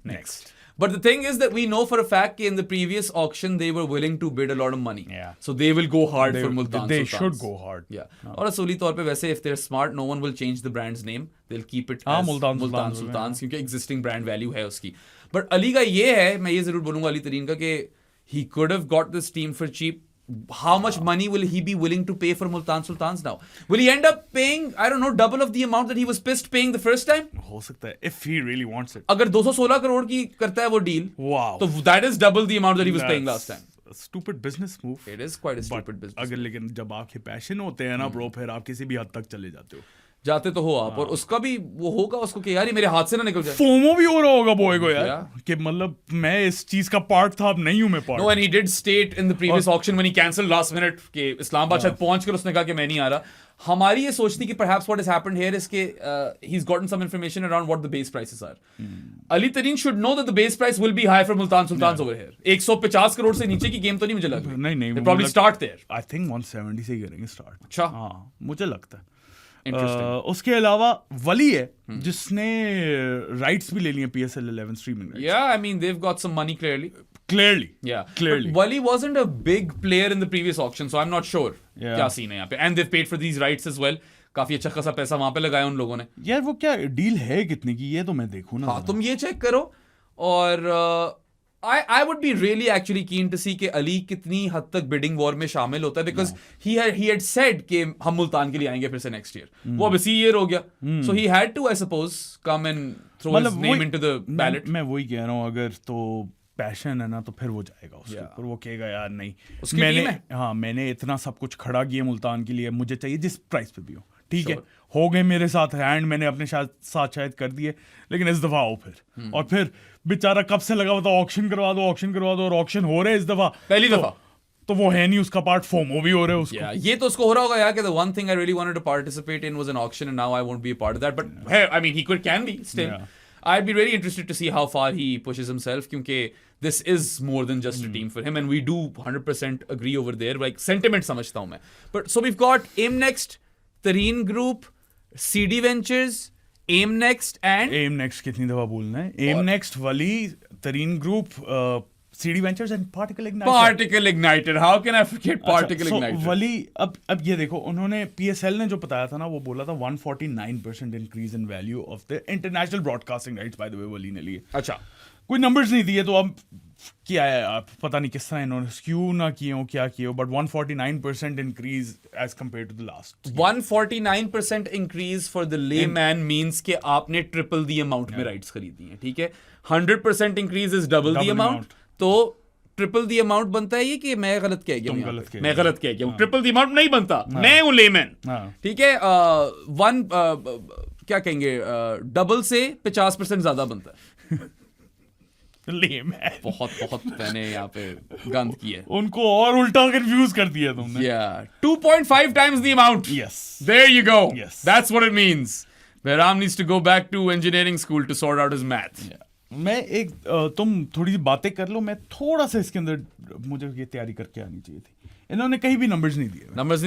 S2: next. But the thing is that we know for a fact that in the previous auction they were willing to bid a lot of money.
S1: Yeah.
S2: So they will go hard for Multan
S1: They
S2: Sultans.
S1: should go hard.
S2: Yeah. और असली तौर पे वैसे if they're smart, no one will change the brand's name. They'll keep it as
S1: Multan
S2: Sultans क्योंकि existing brand value है उसकी. But अली का ये है, मैं ये जरूर बोलूंगा अली तरीन का कि he could have got this team for cheap. How much money will he be willing to pay for Multan Sultans now? Will he end up paying, I don't know, double of the amount that he was pissed paying the first time?
S1: हो सकता है, if he really wants it.
S2: अगर 216 करोड़ की करता है वो डील,
S1: wow,
S2: तो that is double the amount that he was paying last time.
S1: Stupid business move.
S2: It is quite a stupid business.
S1: अगर लेकिन जब आपके पैशन होते हैं ना ब्रो, फिर आप किसी भी हद तक चले जाते हो।
S2: जाते तो हो आप, और उसका भी वो होगा उसको कि यार ये मेरे हाथ से ना निकल जाए।
S1: फोमो भी हो रहा होगा बॉय को यार, कि मतलब मैं इस चीज का पार्ट था, अब नहीं हूं मैं part.
S2: No, and he did state in the previous auction when he cancelled last minute कि इस्लामाबाद शायद पहुंचकर उसने कहा कि मैं नहीं आ रहा। हमारी ये सोचती कि perhaps what has happened here is कि he's gotten some information around what the base prices are. Ali Tareen should know that the base price will be high for Multan Sultans over here. 150 crore से नीचे की गेम तो नहीं मुझे लग रही।
S1: नहीं,
S2: they probably start there.
S1: I think 170 से ही करेंगे स्टार्ट।
S2: अच्छा,
S1: हाँ मुझे लगता है।
S2: उसके
S1: अलावा वली है जिसने राइट्स भी ले लिए PSL 11 streaming rights.
S2: Yeah, I mean they've got some money clearly.
S1: Clearly.
S2: But Wali wasn't a big player in the previous auction, so I'm not sure क्या सीन है यहाँ पे. And they've paid for these rights as well. काफी अच्छा खासा पैसा वहां पे लगाया उन लोगों ने.
S1: यार वो क्या डील है कितने की, ये तो मैं देखूं ना.
S2: हाँ, तुम ये चेक करो. और I would be really actually keen to see कि अली कितनी हद तक बिडिंग वॉर में शामिल होता है, because he had said कि हम मुल्तान के लिए आएंगे फिर से नेक्स्ट ईयर. वो अब इसी ईयर हो गया, so he had to I suppose come and throw his name into the ballot.
S1: मैं वही कह रहा हूँ, अगर तो पैशन है ना तो फिर वो जाएगा उसके ऊपर. वो कहेगा यार नहीं, मैंने इतना सब कुछ खड़ा किया मुल्तान के लिए, मुझे चाहिए जिस प्राइस पे भी हो. ठीक है, हो गए मेरे साथ हैंड, मैंने अपने साथ शायद कर दिए, लेकिन इस दफा आओ फिर. और फिर बेचारा कब से लगा हुआ था ऑक्शन करवा दो, और ऑक्शन हो रहे इस दफा
S2: पहली दफा.
S1: तो वो है नहीं उसका पार्ट, फोमो भी हो रहा है उसको.
S2: ये तो उसको हो रहा होगा यार कि the one thing I really wanted to participate in was an auction and now I won't be a part of that. But hey, I mean he can be still. I'd be really interested to see how far he pushes himself, क्योंकि this is more than just a team for him, and we do 100% agree over there. Like sentiment समझता हूँ मैं. But so we've got Aim Next, Tareen Group, CD Ventures, Aim Next and
S1: Aim Next कितनी दफा बोलना है? Aim Next, Wali, Tareen Group, CD Ventures and Particle Igniter.
S2: Particle Igniter. How can I forget Particle Igniter?
S1: Wali, अब ये देखो, उन्होंने PSL ने जो बताया था ना, वो बोला था 149% increase in value of the international broadcasting rights, by the way, Wali ने लिए.
S2: अच्छा,
S1: कोई नंबर्स नहीं दिए, तो अब क्या है, आप पता नहीं किस तरह इन्होंने स्क्यू ना किए हो, क्या किए हो, but 149% increase as compare to the last.
S2: 149% increase for the layman means कि आपने ट्रिपल द अमाउंट में राइट्स खरीदी हैं. ठीक है, 100% increase is double the amount. तो ट्रिपल द अमाउंट बनता है ये कि मैं गलत कह गया हूं? मैं गलत कह गया हूं. ट्रिपल द अमाउंट नहीं बनता, मैं हूं लेमैन. ठीक है, वन क्या कहेंगे, डबल से 50% ज्यादा बनता है. बहुत मैंने यहाँ पे गंद की है.
S1: उनको और उल्टा कंफ्यूज कर दिया तुमने.
S2: 2.5 times the amount.
S1: Yes.
S2: There you go.
S1: Yes.
S2: That's what it means. Behram needs to go back to engineering school to sort out his math.
S1: मैं एक तुम थोड़ी सी बातें कर लो, मैं थोड़ा सा इसके अंदर मुझे ये तैयारी करके आनी चाहिए थी. इन्होंने कहीं भी नंबर्स नहीं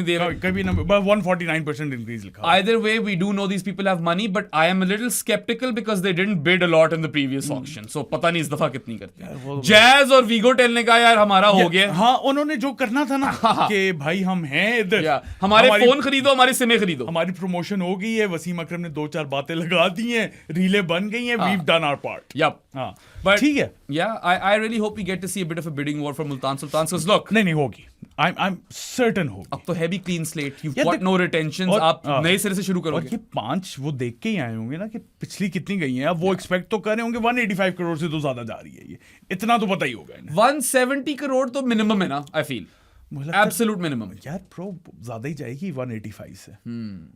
S1: दिए. कभी नंबर, बस 149% इंक्रीज लिखा.
S2: Either way, we do know these people have money, but I am a little skeptical because they didn't bid a lot in the previous auction. So पता नहीं इस दफा कितनी करते हैं. Jazz और Vigotel ने कहा यार हमारा हो गया.
S1: हाँ, उन्होंने जो करना था ना कि भाई हम हैं इधर,
S2: हमारे फोन खरीदो, हमारे सिमें खरीदो,
S1: हमारी प्रमोशन हो गई है, वसीम अकरम ने 2-4 बातें लगा दी हैं, रीलें बन गई हैं, we've done our part.
S2: Yep.
S1: हाँ, but ठीक है.
S2: Yeah, I really hope we get to see a bit of a bidding war for Multan Sultan. So look,
S1: नहीं होगी. I'm certain होगी.
S2: अब तो heavy clean slate, you've got no retentions, आप नए सिरे से शुरू करोगे.
S1: और ये 5 वो देख के ही आए होंगे ना कि पिछली कितनी गई हैं. अब वो एक्सपेक्ट तो कर रहे होंगे 185 करोड़ से तो ज्यादा जा रही है, ये इतना तो पता ही होगा इन्हें.
S2: 170 करोड़ तो मिनिमम है ना, आई फील. Absolute minimum.
S1: यार प्रो ज्यादा ही जाएगी 185 से.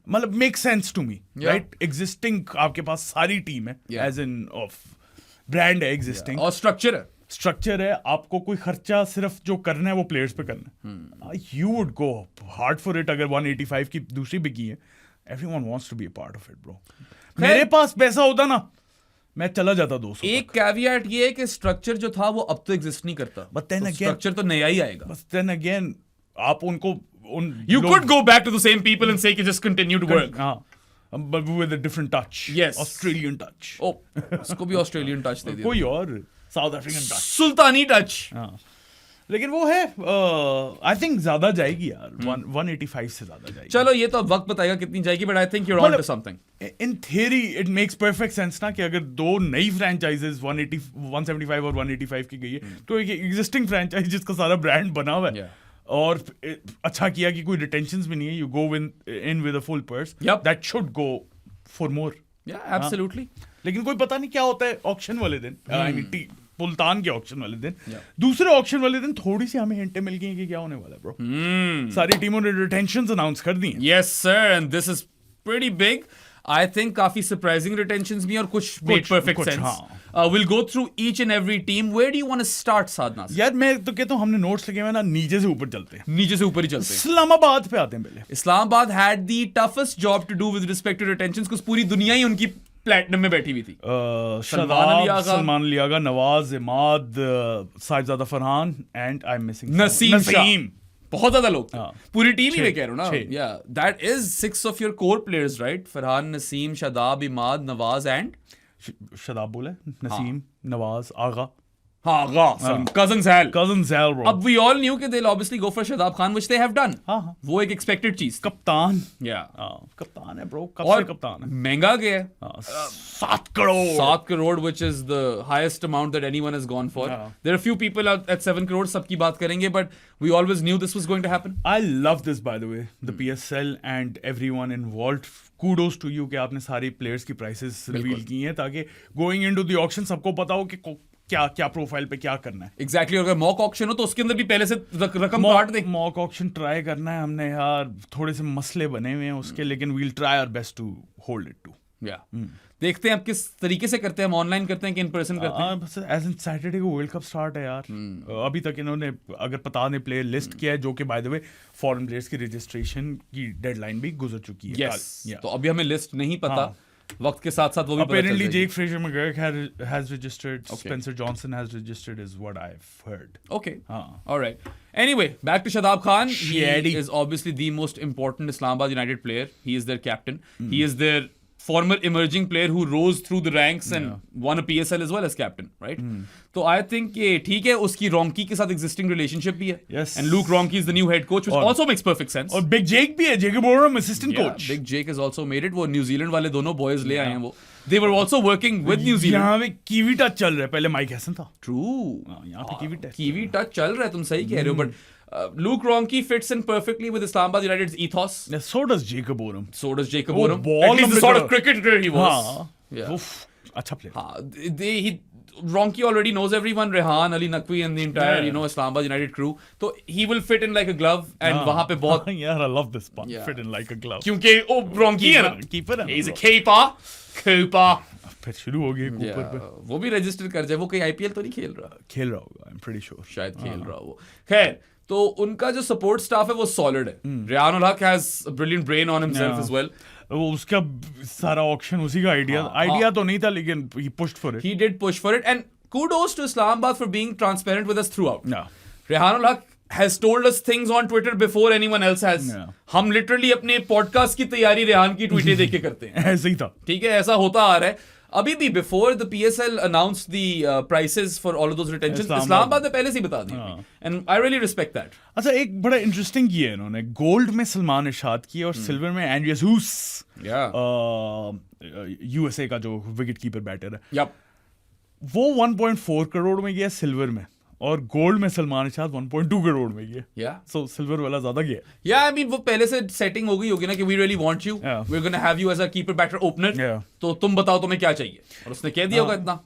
S1: मतलब make sense to me, right? Existing आपके पास सारी टीम है, एज इन ऑफ ब्रांड है एग्जिस्टिंग,
S2: और स्ट्रक्चर
S1: है. आपको कोई खर्चा सिर्फ जो करना है वो प्लेयर्स पे करना है. You would go hard for it. अगर 185 की दूसरी बिकी है, everyone wants to be a part of it bro. मेरे पास पैसा होता ना, मैं चला जाता 200.
S2: एक कैविएट ये है कि स्ट्रक्चर जो था वो अब तो एग्जिस्ट नहीं करता.
S1: बट देन अगेन
S2: स्ट्रक्चर तो नया ही आएगा.
S1: बट देन अगेन आप उनको
S2: you could go back to the same people and say कि just continue to work.
S1: but with a different touch.
S2: Yes.
S1: Australian touch.
S2: Oh, इसको भी ऑस्ट्रेलियन टच दे दिया.
S1: कोई और साउथ अफ्रीकन टच,
S2: सुल्तानी टच.
S1: लेकिन वो है आई थिंक ज्यादा जाएगी यार. 185 से ज्यादा जाएगी.
S2: चलो ये तो अब वक्त बताएगा कितनी जाएगी, but I think you are on to something.
S1: In theory it makes perfect sense ना कि अगर दो नई फ्रेंचाइजेस 175 और 185 की गई है, तो एक एग्जिस्टिंग फ्रेंचाइज जिसका सारा ब्रांड बना हुआ है और अच्छा किया कि कोई रिटेंशंस भी नहीं है, you go in with a full purse, that should go for more.
S2: Absolutely.
S1: लेकिन कोई पता नहीं क्या होता है ऑक्शन वाले दिन, आई मीन मुल्तान के ऑक्शन वाले दिन. दूसरे ऑक्शन वाले दिन थोड़ी सी हमें हिंटें मिल गई कि क्या होने वाला है ब्रो. सारी टीमों ने रिटेंशंस अनाउंस कर दी.
S2: Yes sir, and this is pretty big. I think काफी सरप्राइजिंग रिटेंशंस भी और कुछ made perfect sense. We'll go through each and every team. Where do you want to start, Sadhna?
S1: यार मैं तो कहता हूँ हमने नोट्स लिखे हुए ना, नीचे से ऊपर चलते हैं.
S2: नीचे से ऊपर ही चलते हैं.
S1: इस्लामाबाद पे आते हैं पहले.
S2: Islamabad had the toughest job to do with respect to retentions, because पूरी दुनिया ही उनकी प्लेटिनम में बैठी हुई थी.
S1: Salman Ali Agha, Nawaz, Imad, Sahibzada Farhan and I am missing
S2: Naseem. बहुत ज्यादा लोग. पूरी टीम ही मैं कह रहा हूँ ना. या that is 6 of your core players, right? Farhan, Naseem, Shadab, Imad, Nawaz and
S1: Shadab बोला, नसीम, नवाज, आगा.
S2: cousin Sal.
S1: Cousin Sal, bro.
S2: अब we all knew कि they'll obviously go for Shadab Khan, which they have done.
S1: हाँ.
S2: वो एक expected चीज.
S1: कप्तान.
S2: Yeah.
S1: कप्तान है bro. कब
S2: और
S1: से कप्तान है?
S2: महंगा गया है.
S1: 7 crore.
S2: 7 crore, which is the highest amount that anyone has gone for.
S1: Yeah.
S2: There are a few people at 7 crore, सबकी बात करेंगे, but we always knew this was going to happen.
S1: I love this, by the way. The PSL and everyone involved. Kudos to you कि आपने सारी players की prices reveal की हैं ताकि going into the auction सबको पता हो कि क्या प्रोफाइल पे क्या करना है.
S2: Exactly. अगर मॉक ऑक्शन हो तो उसके अंदर भी पहले से रकम काट दे.
S1: मॉक ऑक्शन ट्राई करना है हमने यार. थोड़े से मसले बने हुए हैं उसके, लेकिन we'll try our best to hold it too.
S2: देखते हैं अब किस तरीके से करते हैं. हम ऑनलाइन करते हैं कि इन पर्सन करते हैं.
S1: बस एज इन सैटरडे को वर्ल्ड कप स्टार्ट है यार. अभी तक इन्होंने अगर पता नहीं प्लेयर लिस्ट किया है, जो कि by the way foreign players की रजिस्ट्रेशन की डेडलाइन भी गुजर चुकी है.
S2: तो अभी हमें लिस्ट नहीं पता. वक्त के साथ साथ वो भी
S1: apparently Jake Fraser McGurk has registered. Spencer Johnson has registered is what I've heard.
S2: Okay. All right. Anyway, back to Shadab Khan. He is obviously the most important Islamabad United player. He is their captain. He is their former emerging player who rose through the ranks and won a PSL as well as captain, right? तो I think ये ठीक है. उसकी Ronki के साथ existing relationship भी है.
S1: Yes.
S2: And Luke Ronki is the new head coach, which also makes perfect sense.
S1: और Big Jake भी है. Jacob Oram assistant coach.
S2: Big Jake has also made it. वो New Zealand वाले दोनों boys ले आए हैं वो. They were also working with New Zealand.
S1: यहाँ पे कीवी टच चल रहा है. पहले माइक हैसन था.
S2: True.
S1: यहाँ पे
S2: कीवी टच चल रहा है. तुम सही कह रहे हो. But Luke Ronki fits in perfectly with Islamabad United's ethos.
S1: Yeah, so does Jacob Oram.
S2: So does Jacob Oram.
S1: At
S2: least the sort of cricketer he was.
S1: Yeah. अच्छा player.
S2: Ronki already knows everyone. Rehan, Ali Naqvi and the entire, Islamabad United crew. So he will fit in like a glove. And वहाँ पे बहुत.
S1: Yeah, I love this part. Fit in like a glove.
S2: क्योंकि Ronki है ना.
S1: Keeper है.
S2: He's a keeper. Cooper.
S1: फिर शुरू हो गई कूपर पे.
S2: वो भी रजिस्टर कर जाए. वो कहीं IPL तो नहीं खेल रहा.
S1: खेल रहा होगा. I'm pretty sure.
S2: शायद खेल रहा हो. खैर. तो उनका जो सपोर्ट स्टाफ है वो सॉलिड है. Rehan ul Haq has a brilliant brain on himself as well.
S1: वो उसका सारा ऑक्शन उसी का आइडिया तो नहीं था, लेकिन he pushed for it.
S2: He did push for it and kudos to Islamabad for being transparent with us throughout. Rehan ul हक has told us things on Twitter before anyone else has. हम लिटरली अपने पॉडकास्ट की तैयारी रेहान की ट्वीटें देख के करते हैं.
S1: ऐसे ही था.
S2: ठीक है, ऐसा होता आ रहा है. अभी भी before the PSL announced the prices for all of those retentions, Islamabad ने पहले से ही बता दिया. And I really respect that.
S1: अच्छा, एक बड़ा इंटरेस्टिंग किया है इन्होंने. गोल्ड में सलमान इरशाद की और सिल्वर में एंड्रियस हुस, USA का जो विकेट कीपर बैटर है. वो 1.4 करोड़ में गया सिल्वर में, और गोल्ड में सलमान इरशाद 1.2 करोड़ में गया. सो सिल्वर वाला ज्यादा गया.
S2: I mean वो पहले से सेटिंग हो गई होगी ना कि we really want you. We're going to have you as a keeper batter opener. तो तुम बताओ तुम्हें क्या चाहिए, और उसने कह दिया होगा इतना.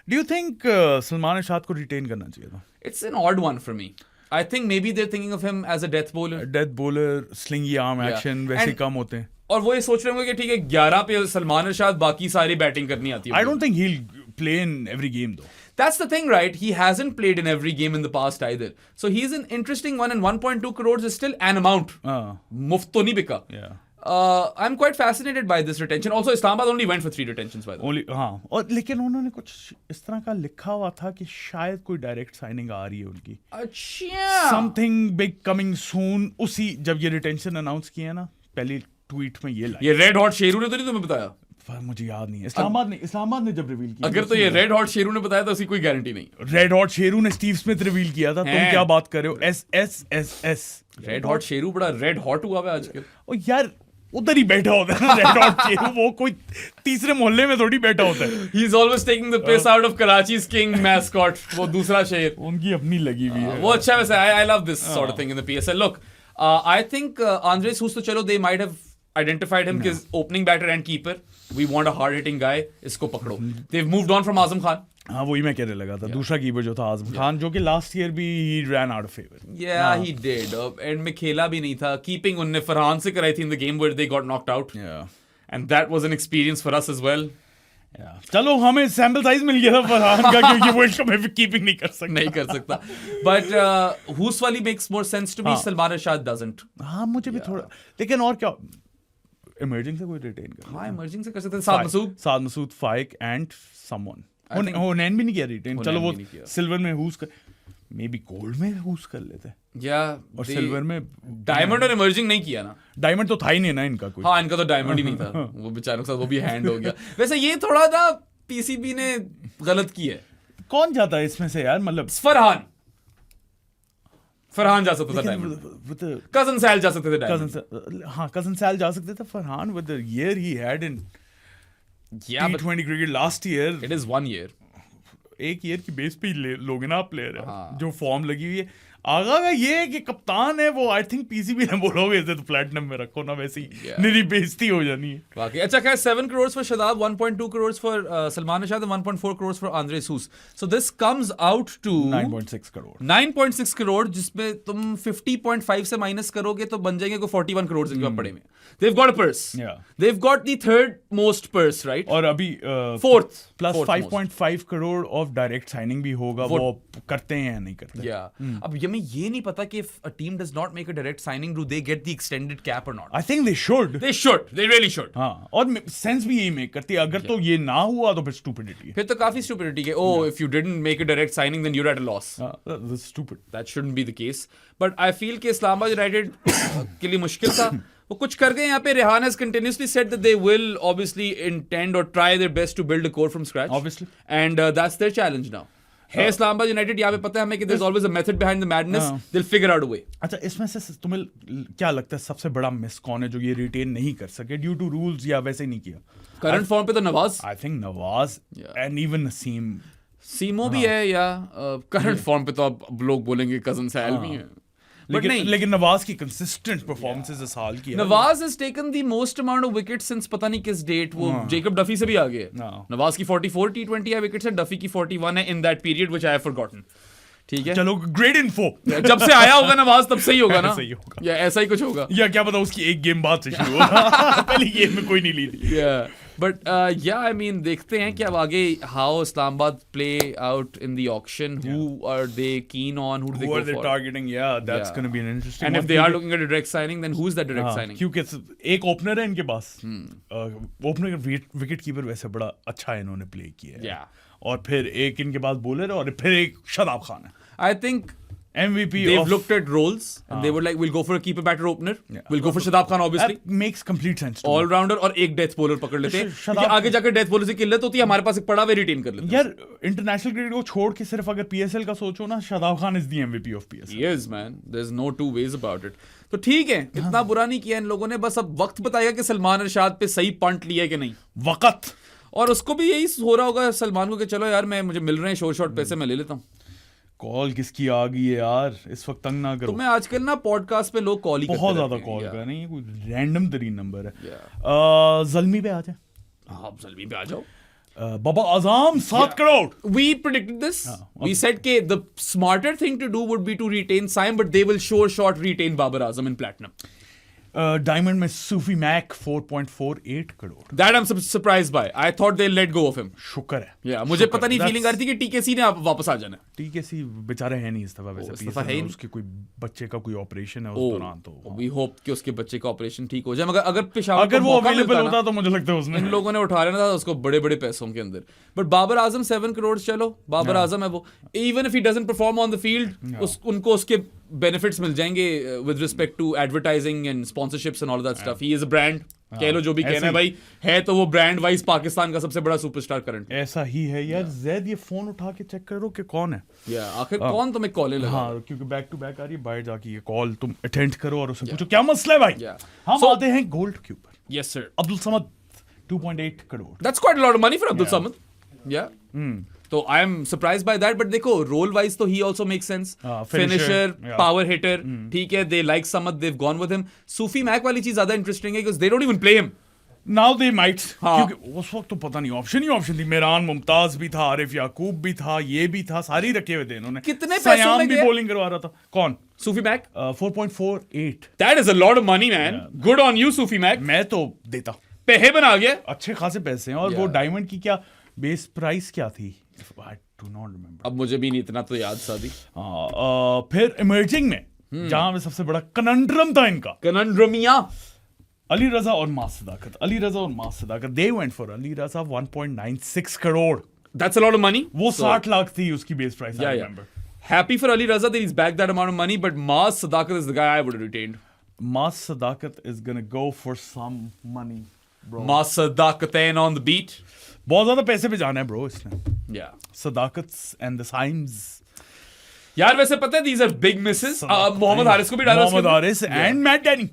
S1: Do you think सलमान इरशाद को रिटेन करना चाहिए था?
S2: It's an odd one for me. I think maybe they're thinking of him as a death bowler.
S1: Death bowler, slingy arm action वैसे कम होते हैं.
S2: और वो ये सोच रहे होंगे कि ठीक है 11 पे सलमान इरशाद, बाकी सारी बैटिंग करनी आती है.
S1: I don't think he'll play in every game though.
S2: That's the thing, right? He hasn't played in every game in the past either. So he's an interesting one, and 1.2 crores is still an amount. Muft to nahi bika. I'm quite fascinated by this retention. Also, Islamabad only went for 3 retentions by the way.
S1: और लेकिन उन्होंने कुछ इस तरह का लिखा हुआ था कि शायद कोई डायरेक्ट साइनिंग आ रही है उनकी.
S2: अच्छा.
S1: Something big coming soon. उसी जब ये रिटेंशन अनाउंस किया ना, पहली ट्वीट में ये
S2: रेड हॉट शेरू ने तो नहीं तुम्हें बताया?
S1: मुझे याद नहीं है. इस्लामाबाद ने जब रिवील किया.
S2: अगर तो ये रेड हॉट शेरू ने बताया तो उसकी कोई गारंटी नहीं.
S1: रेड हॉट शेरू ने स्टीव स्मिथ रिवील किया था. तुम क्या बात कर रहे हो? SSSS.
S2: रेड हॉट शेरू बड़ा रेड हॉट हुआ है आजकल.
S1: ओ यार, उधर ही बैठा होता है रेड हॉट शेरू. वो कोई तीसरे मोहल्ले में थोड़ी बैठा होता है.
S2: He is always taking the piss out of Karachi's king mascot. वो दूसरा शेर
S1: उनकी अपनी लगी हुई है.
S2: वो अच्छा वैसे. I love this sort of thing in the PSL. Look, I think Andries Gous तो चलो they might have identified him as opening batter and keeper. We want a hard-hitting guy. इसको पकड़ो. They've moved on from Azam Khan.
S1: हाँ, वही मैं कहने लगा था. दूसरा कीपर जो था आजम खान, जो कि लास्ट ईयर भी he ran out of favor.
S2: Yeah, he did. And में खेला भी नहीं था. कीपिंग उनने फरहान से कराई थी in the game where they got knocked out. And that was an experience for us as well.
S1: चलो, हमें सैंपल साइज मिल गया था फरहान का, क्योंकि वर्ल्ड कप में भी कीपिंग नहीं कर सकता.
S2: बट हुस वाली makes more sense to me. Salman Irshad doesn't.
S1: हाँ, मुझे भी थोड़ा. लेकिन और क्या, इमर्जिंग से कोई रिटेन कर.
S2: हाँ, इमर्जिंग से कर सकते हैं. साद मसूद, फाइक एंड समवन.
S1: होनैन भी नहीं किया रिटेन. चलो, वो सिल्वर में हुस कर, मे बी गोल्ड में हुस कर लेते.
S2: और
S1: सिल्वर में
S2: डायमंड और इमर्जिंग नहीं किया ना.
S1: डायमंड तो था ही नहीं ना इनका कोई.
S2: हाँ, इनका तो डायमंड ही नहीं था. वो बेचारों के साथ वो भी हैंड हो गया. वैसे ये थोड़ा ना PCB ने गलत की है.
S1: कौन जाता है इसमें से यार, मतलब
S2: फरहान जा सकता था कजन सैल जा सकते थे
S1: कजन सैल जा सकते थे. Farhan with the year he had in T20 cricket last year,
S2: it is 1 year.
S1: एक ईयर की बेस पे ही लोगे ना आप प्लेयर है जो फॉर्म लगी हुई है. आगा का ये है कि कप्तान है वो, आई थिंक पीसीबी ने बोलोगे इसे तो प्लेटिनम में रखो ना, वैसे ही निरी बेइज्जती हो जानी है.
S2: वाकई. अच्छा खैर 7 crores for Shadab, 1.2 crores for Salman Rashad and 1.4 crores for Andre Soos. So this comes out to
S1: 9.6 crore.
S2: 9.6 crore जिसमें तुम 50.5 से माइनस करोगे तो बन जाएंगे को 41 crores इनके पास पड़े में. They've got a purse.
S1: Yeah.
S2: They've got the third most purse, right?
S1: और अभी
S2: fourth
S1: plus
S2: most.
S1: 5.5 crore of direct signing भी होगा. वो करते हैं या नहीं करते?
S2: Yeah. अब ये नहीं पता कि if a team does not make a direct signing, do they get the extended cap or not?
S1: I think they should.
S2: They should. They really should.
S1: हाँ, और सेंस भी यही मेक करती है. अगर तो ये ना हुआ तो फिर स्टूपिडिटी है.
S2: फिर तो काफी stupidity है. if you didn't make a direct signing, then you're at a loss.
S1: That's stupid.
S2: That shouldn't be the case. But I feel कि इस्लामाबाद यूनाइटेड के लिए मुश्किल था. वो कुछ कर गए यहाँ पे. Rehan has continuously said that they will obviously intend or try their best to build a core from scratch.
S1: Obviously.
S2: And that's their challenge now. है इस्लामाबाद यूनाइटेड, यहाँ पे पता है हमें कि there's always a method behind the madness. They'll figure out a way.
S1: अच्छा, इसमें से तुम्हें क्या लगता है सबसे बड़ा मिस कौन है जो ये रिटेन नहीं कर सके ड्यू टू रूल्स या वैसे नहीं किया?
S2: करंट फॉर्म पे तो Nawaz,
S1: I think Nawaz and even Naseem.
S2: Seemo भी है या करंट फॉर्म पे तो अब लोग बोलेंगे कजन सैल भी है.
S1: लेकिन नवाज की कंसिस्टेंट परफॉर्मेंस इस साल की है.
S2: Nawaz has taken the most amount of wickets since पता नहीं किस डेट. वो जेकब डफी से भी आगे है. नवाज की 44 T20 है विकेट्स है, डफी की 41 है in that period which I have forgotten. ठीक है,
S1: चलो ग्रेट इन्फो.
S2: जब से आया होगा नवाज तब से ही होगा ना.
S1: सही होगा
S2: या ऐसा ही कुछ होगा,
S1: या क्या पता उसकी एक गेम बाद से शुरू हो. पहली गेम में कोई नहीं ली थी.
S2: बट आई मीन देखते हैं कि अब आगे how Islamabad play out in the auction. Who are they keen on, who
S1: are they targeting? that's going to be an interesting
S2: and
S1: one.
S2: if they are looking at a direct signing, then who's that direct signing?
S1: क्योंकि एक ओपनर है इनके पास. ओपनर विकेट कीपर वैसे बड़ा अच्छा इन्होंने प्ले किया है. और फिर एक इनके पास बॉलर है और फिर एक शदाब खान है.
S2: I think
S1: MVP.
S2: They've looked at roles and they were like, we'll go for a keeper batter opener. We'll go for Shadab Khan obviously.
S1: That makes complete sense.
S2: All rounder और एक डेथ बॉलर पकड़ लेते हैं. क्योंकि आगे जाकर डेथ बॉलर से किल्लत होती है, हमारे पास एक पड़ा हुआ रिटेन कर लेते हैं.
S1: यार इंटरनेशनल क्रिकेट को छोड़ के सिर्फ अगर PSL का सोचो ना, Shadab Khan is the MVP of PSL.
S2: He is, man. There's no two ways about it. तो ठीक है, इतना बुरा नहीं किया इन लोगों ने. बस अब वक्त बताएगा कि सलमान रशाद पे सही पंट लिया कि नहीं.
S1: वक्त.
S2: और उसको भी यही हो रहा होगा सलमान को कि चलो यार मुझे मिल रहे हैं शॉर्ट पैसे, मैं ले लेता हूँ.
S1: कॉल किसकी आ गई है यार, इस वक्त तंग ना करो.
S2: तो मैं आजकल ना पॉडकास्ट पे लोग कॉल ही
S1: बहुत ज्यादा कॉल कर रहे हैं. कोई रैंडम तरीन नंबर है. जल्मी पे आ जाए.
S2: हाँ, जल्मी पे आ जाओ.
S1: बाबा आजम 7 crore.
S2: We predicted this. We said कि the smarter thing to do would be to retain Saim, but they will sure shot retain Babar Azam in platinum.
S1: Diamond में Sufi Mac 4.48 crore.
S2: That I'm surprised by. I thought they'll let go of him.
S1: शुक्र है.
S2: Yeah, मुझे पता नहीं, फीलिंग आ रही थी कि TKC ने वापस आ जाना.
S1: TKC बेचारे है नहीं इस दफा. वैसे उसके कोई बच्चे का कोई ऑपरेशन है उस दौरान. तो
S2: we hope कि उसके बच्चे का ऑपरेशन ठीक हो जाए. मगर अगर पेशावर
S1: अगर वो अवेलेबल होता तो मुझे लगता है उसने
S2: इन लोगों ने उठा लेना था उसको बड़े पैसों के अंदर. बट बाबर आजम 7 करोड़. चलो बाबर आजम है वो. Even if he doesn't perform on the field, उनको उसके बेनिफिट्स मिल जाएंगे with respect to advertising and sponsorships and all that stuff. He is a brand. कह लो जो भी कहना है भाई, है तो वो ब्रांड वाइज पाकिस्तान का सबसे बड़ा सुपरस्टार करंट.
S1: ऐसा ही है यार. जैद ये फोन उठा के चेक करो कि कौन है.
S2: आखिर कौन तुम्हें कॉल लगा.
S1: हाँ, क्योंकि बैक टू बैक आ रही है. बाहर जाके ये कॉल तुम अटेंड करो और उससे पूछो क्या मसला है भाई. हम आते हैं गोल्ड के ऊपर.
S2: Yes sir.
S1: Abdul Samad 2.8 crore.
S2: That's quite a lot of money for Abdul Samad. तो I am surprised by that. But देखो रोल वाइज तो he also make sense. Finisher, power hitter, ठीक है. They like Samad, they have gone with him. Sufi Mac वाली चीज ज्यादा इंटरेस्टिंग है because they don't even play him.
S1: Now they might. क्योंकि उस वक्त तो पता नहीं ऑप्शन ही ऑप्शन थी. मेरान मुमताज भी था, आरिफ याकूब भी था, ये भी था, सारी रखे हुए थे इन्होंने.
S2: कितने पैसों में
S1: भी बॉलिंग करवा रहा था. कौन?
S2: Sufi Mac.
S1: 4.48.
S2: That is a lot of money man. Good on you Sufi Mac.
S1: मैं तो देता.
S2: पैसे बना गया.
S1: अच्छे खासे पैसे हैं. और वो डायमंड की क्या बेस प्राइस क्या थी? I do not remember.
S2: अब मुझे भी नहीं इतना तो याद सादी.
S1: फिर इमर्जिंग में जहां में सबसे बड़ा कनंड्रम था इनका.
S2: कनंड्रमिया.
S1: अली रजा और मास सदाकत. अली रजा और मास सदाकत. They went for Ali Raza 1.96 crore.
S2: That's a lot of money.
S1: वो 60 लाख थी उसकी base price. I remember.
S2: Happy for Ali Raza that he's back that amount of money, but Maas Sadakat is the guy I would have retained.
S1: Maas Sadakat is gonna go for some money, bro.
S2: Maas Sadakatain on the beat.
S1: बहुत ज्यादा पैसे पे जाना है ब्रो इसने.
S2: Yeah.
S1: Sadaqats and the Saims.
S2: यार वैसे पता है these are big misses. Mohammad Haris को भी डाला
S1: Mohammad Haris and Matt Danny.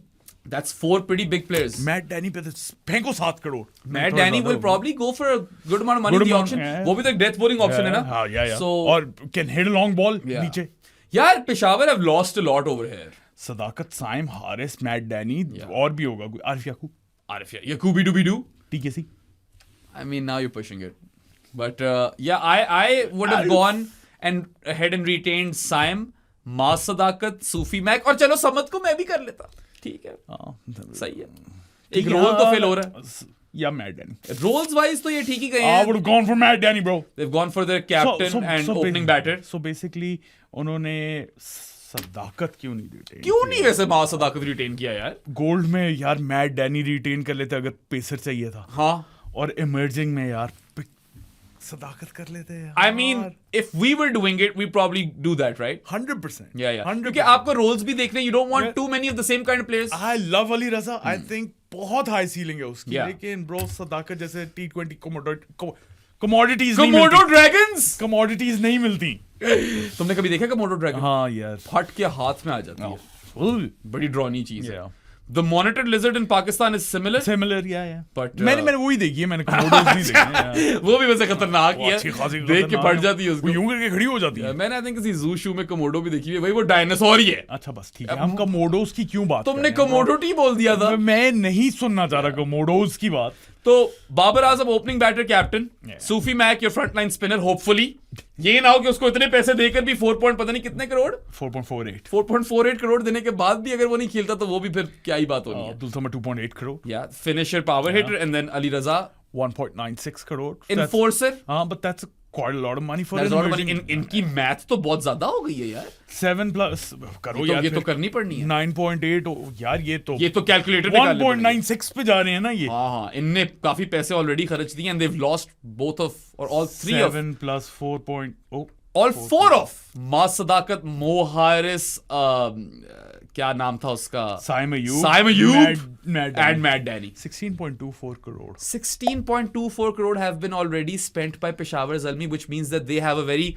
S2: That's 4 pretty big players.
S1: Matt Danny पे तो फेंको 7 crore.
S2: Matt Danny will probably go for a good amount of money in the auction. वो भी तो एक death bowling option है ना.
S1: हाँ, yeah.
S2: So
S1: और can hit a long ball नीचे.
S2: यार Peshawar have lost a lot over here.
S1: Sadaqat, Saim, Haris, Matt Danny और भी होगा आरिफ याकूब.
S2: Yakubi Dubi Do.
S1: TKC.
S2: I mean, now you're pushing it. But I would have gone and ahead and retained Saim, Maas Sadakat, Sufi Mac और चलो समत को मैं भी कर लेता. ठीक है. सही है. एक रोल तो फेल हो रहा है.
S1: या मैट डैनी.
S2: Roles wise तो ये ठीक ही गए हैं.
S1: I would have gone for Matt Danny, bro.
S2: They've gone for their captain and opening batter.
S1: So basically उन्होंने सदाकत क्यों नहीं रिटेन?
S2: क्यों नहीं वैसे मास सदाकत रिटेन किया यार?
S1: गोल्ड में यार मैट डैनी रिटेन कर लेते अगर पेसर चाहिए था.
S2: हाँ.
S1: और इमर्जिंग में यार सदाकत कर लेते हैं.
S2: I mean, if we were doing it, we probably do that, right?
S1: 100%.
S2: Yeah. क्योंकि आपको roles भी देखने, you don't want too many of the same kind of players.
S1: I love Ali Raza. I think बहुत high ceiling है उसकी.
S2: Yeah.
S1: लेकिन bro सदाकत जैसे T20 commodities नहीं
S2: Komodo
S1: मिलती.
S2: Dragons.
S1: Commodities नहीं मिलती.
S2: तुमने कभी देखा Komodo Dragon?
S1: हाँ यार.
S2: फट के हाथ में आ जाती है.
S1: Full.
S2: बड़ी ड्रॉनी चीज है.
S1: Yeah.
S2: The monitored lizard in Pakistan is similar.
S1: Similar, yeah.
S2: But
S1: मैंने वही देखी है. मैंने Komodos नहीं देखे हैं.
S2: वो भी वैसे खतरनाक ही है.
S1: अच्छी खासी
S2: देख के फट जाती है
S1: वो
S2: उसको.
S1: यूं करके खड़ी हो जाती है.
S2: मैंने I think किसी zoo show में Komodo भी देखी है. भाई वो डायनासोर ही है.
S1: अच्छा बस ठीक है. हम Komodos की क्यों बात
S2: तुमने
S1: कर रहे हैं?
S2: Komodo टी बोल दिया था.
S1: मैं नहीं सुनना चाह रहा Komodos की बात.
S2: तो Babar Azam opening batter captain, Sufi Mac your front line spinner hopefully. ये ना हो कि उसको इतने पैसे देकर भी 4 पॉइंट पता नहीं कितने करोड़ 4.48 करोड़ देने के बाद भी अगर वो नहीं खेलता तो वो भी फिर क्या ही बात होनी है.
S1: अब्दुल समद 2.8 करोड़.
S2: या finisher, power hitter and then Ali Raza
S1: 1.96 crore.
S2: Enforcer.
S1: हाँ, but that's quite a lot of money for
S2: That's a lot of money. इनकी मैथ तो बहुत ज्यादा हो गई है यार.
S1: 7 प्लस करो यार.
S2: ये तो करनी पड़नी है.
S1: 9.8 यार ये तो
S2: कैलकुलेटर पे
S1: 1.96 पे जा रहे हैं ना ये.
S2: हाँ इनने काफी पैसे ऑलरेडी खर्च दिए and they've lost both of or all 3 of
S1: 7 plus 4.
S2: all 4 of मास सदाकत, मो हारिस, क्या नाम था उसका,
S1: Saim
S2: Ayub and Matt Danny.
S1: 16.24 crore.
S2: 16.24 crore have been already spent by Peshawar Zalmi, which means that they have a very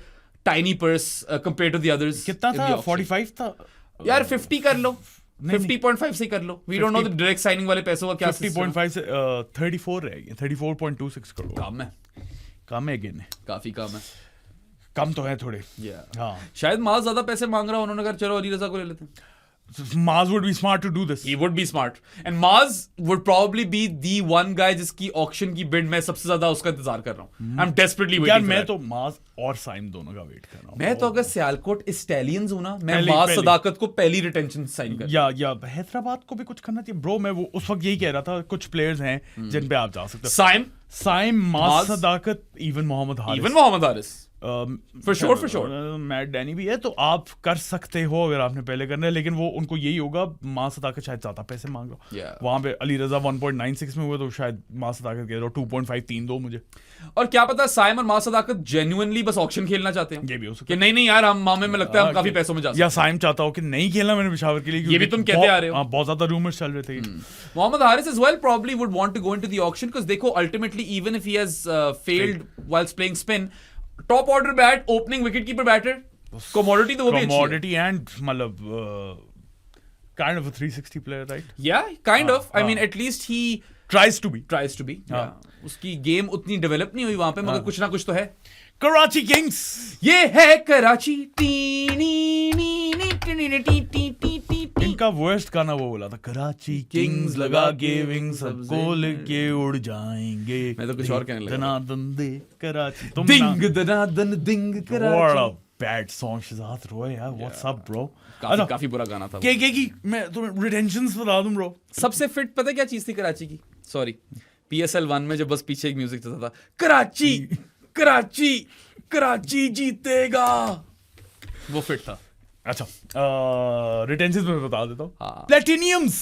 S2: tiny purse compared to the others.
S1: कितना था? 45 था
S2: यार. 50 कर लो. 50.5 से कर लो. We don't know the direct signing वाले पैसों का क्या
S1: 50.5 से 34 रहेगी. 34.26 करोड़. कम है again.
S2: काफी कम है.
S1: कम तो है थोड़े.
S2: हाँ. शायद माज ज्यादा पैसे मांग रहा. उन्होंने कहा चलो अली रजा को ले लेते हैं.
S1: Maz would be smart to do this.
S2: He would be smart. And Maz would probably be the one guy जिसकी auction की bid मैं सबसे ज्यादा उसका इंतजार कर रहा हूँ. I'm desperately waiting
S1: यार
S2: for
S1: मैं
S2: that.
S1: तो माज और साइम दोनों का वेट कर रहा हूँ.
S2: मैं तो अगर सियालकोट स्टैलियंस हूँ ना, मैं माज सदाकत को पहली रिटेंशन साइन कर.
S1: या हैदराबाद को भी कुछ करना चाहिए. ब्रो मैं वो उस वक्त यही कह रहा था. कुछ प्लेयर्स हैं जिन पे आप जा सकते
S2: हो.
S1: Saim, Maaz Sadaqat, even Mohammad Haris.
S2: For sure.
S1: Matt Danny भी है तो आप कर सकते हो अगर आपने पहले करना है. लेकिन वो उनको यही होगा. मां सदाकत शायद ज्यादा पैसे मांग रहा. वहां पे अली रजा 1.96 में हुआ तो शायद मां सदाकत कह रहा 2.53 दो मुझे.
S2: और क्या पता साइम और मां सदाकत जेन्युइनली बस ऑक्शन खेलना चाहते हैं.
S1: ये भी हो सकता
S2: है कि नहीं यार हम मामले में लगता है हम काफी पैसों में जा सकते हैं.
S1: या साइम चाहता हो कि नहीं खेलना मैंने पेशावर के लिए.
S2: ये भी तुम कहते आ रहे हो.
S1: बहुत ज्यादा रूमर्स चल रहे थे.
S2: Mohammad Haris as well probably would want to go into the auction because देखो ultimately even if he has failed whilst playing spin, top order bat, opening wicket keeper batter, commodity तो वो भी अच्छी है.
S1: कमोडिटी एंड मतलब kind of a 360 player right.
S2: या kind of. I mean at least he
S1: tries to be.
S2: उसकी गेम उतनी डेवलप नहीं हुई वहां पे मगर कुछ ना कुछ तो है.
S1: कराची किंग्स.
S2: ये है कराची.
S1: इनका वर्स्ट गाना वो बोला था कराची किंग्स लगा के विंग्स सबको लेके उड़ जाएंगे.
S2: मैं तो कुछ और कहने लगा.
S1: दनादन दे कराची.
S2: दिंग दनादन दिंग Karachi.
S1: What a bad song Shahzad रोय यार. What's up bro?
S2: काफी बुरा गाना था.
S1: के की मैं तुम्हें रिटेंशंस बता दूं ब्रो.
S2: सबसे फिट पता क्या चीज थी कराची की? सॉरी PSL 1 में जब बस पीछे एक म्यूजिक चलता था कराची कराची कराची जीतेगा. वो फिट था.
S1: अच्छा रिटेंशंस में बता देता हूँ.
S2: Platinums.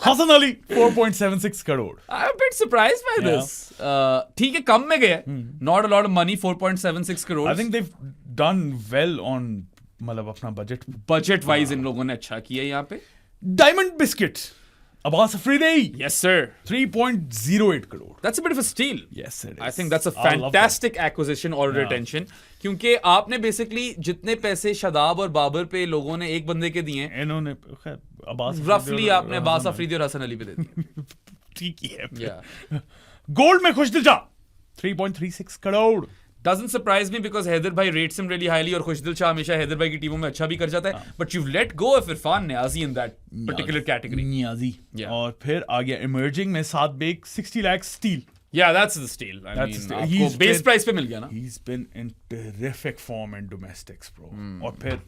S1: Hasan Ali 4.76 crore.
S2: I am bit surprised by this. ठीक है कम में गया. Not a lot of money. 4.76 crore.
S1: I think they done well on मतलब अपना बजट
S2: वाइज इन लोगों ने अच्छा किया यहाँ पे.
S1: Diamond biscuit Abbas Afridi,
S2: Yes, sir.
S1: 3.08 crore.
S2: That's a bit of a steal.
S1: Yes, it is.
S2: I think that's a
S1: I love
S2: fantastic acquisition or retention. क्योंकि आपने बेसिकली जितने पैसे शादाब और बाबर पे लोगों ने एक बंदे के दिए हैं,
S1: इन्होंने अब्बास
S2: रफली आपने अब्बास अफरीदी और हसन अली पे दे दिए.
S1: ठीक ही है.
S2: Yeah.
S1: गोल्ड में खुशदिल Shah 3.36 crore.
S2: Doesn't surprise me because Haider भाई rates him really highly और खुशदिल शाह हमेशा हैदर भाई की टीमों में अच्छा भी कर जाता है. But you've let go of Irfan Niazi in that particular category.
S1: Niazi.
S2: Yeah.
S1: और फिर आ गया इमर्जिंग में Saad Baig 60 lakh steal.
S2: Yeah, that's the steal. I
S1: That's
S2: mean,
S1: the steal.
S2: आपको
S1: He's
S2: base
S1: been-
S2: price पे मिल गया ना.
S1: He's been in terrific form in domestics, bro. और फिर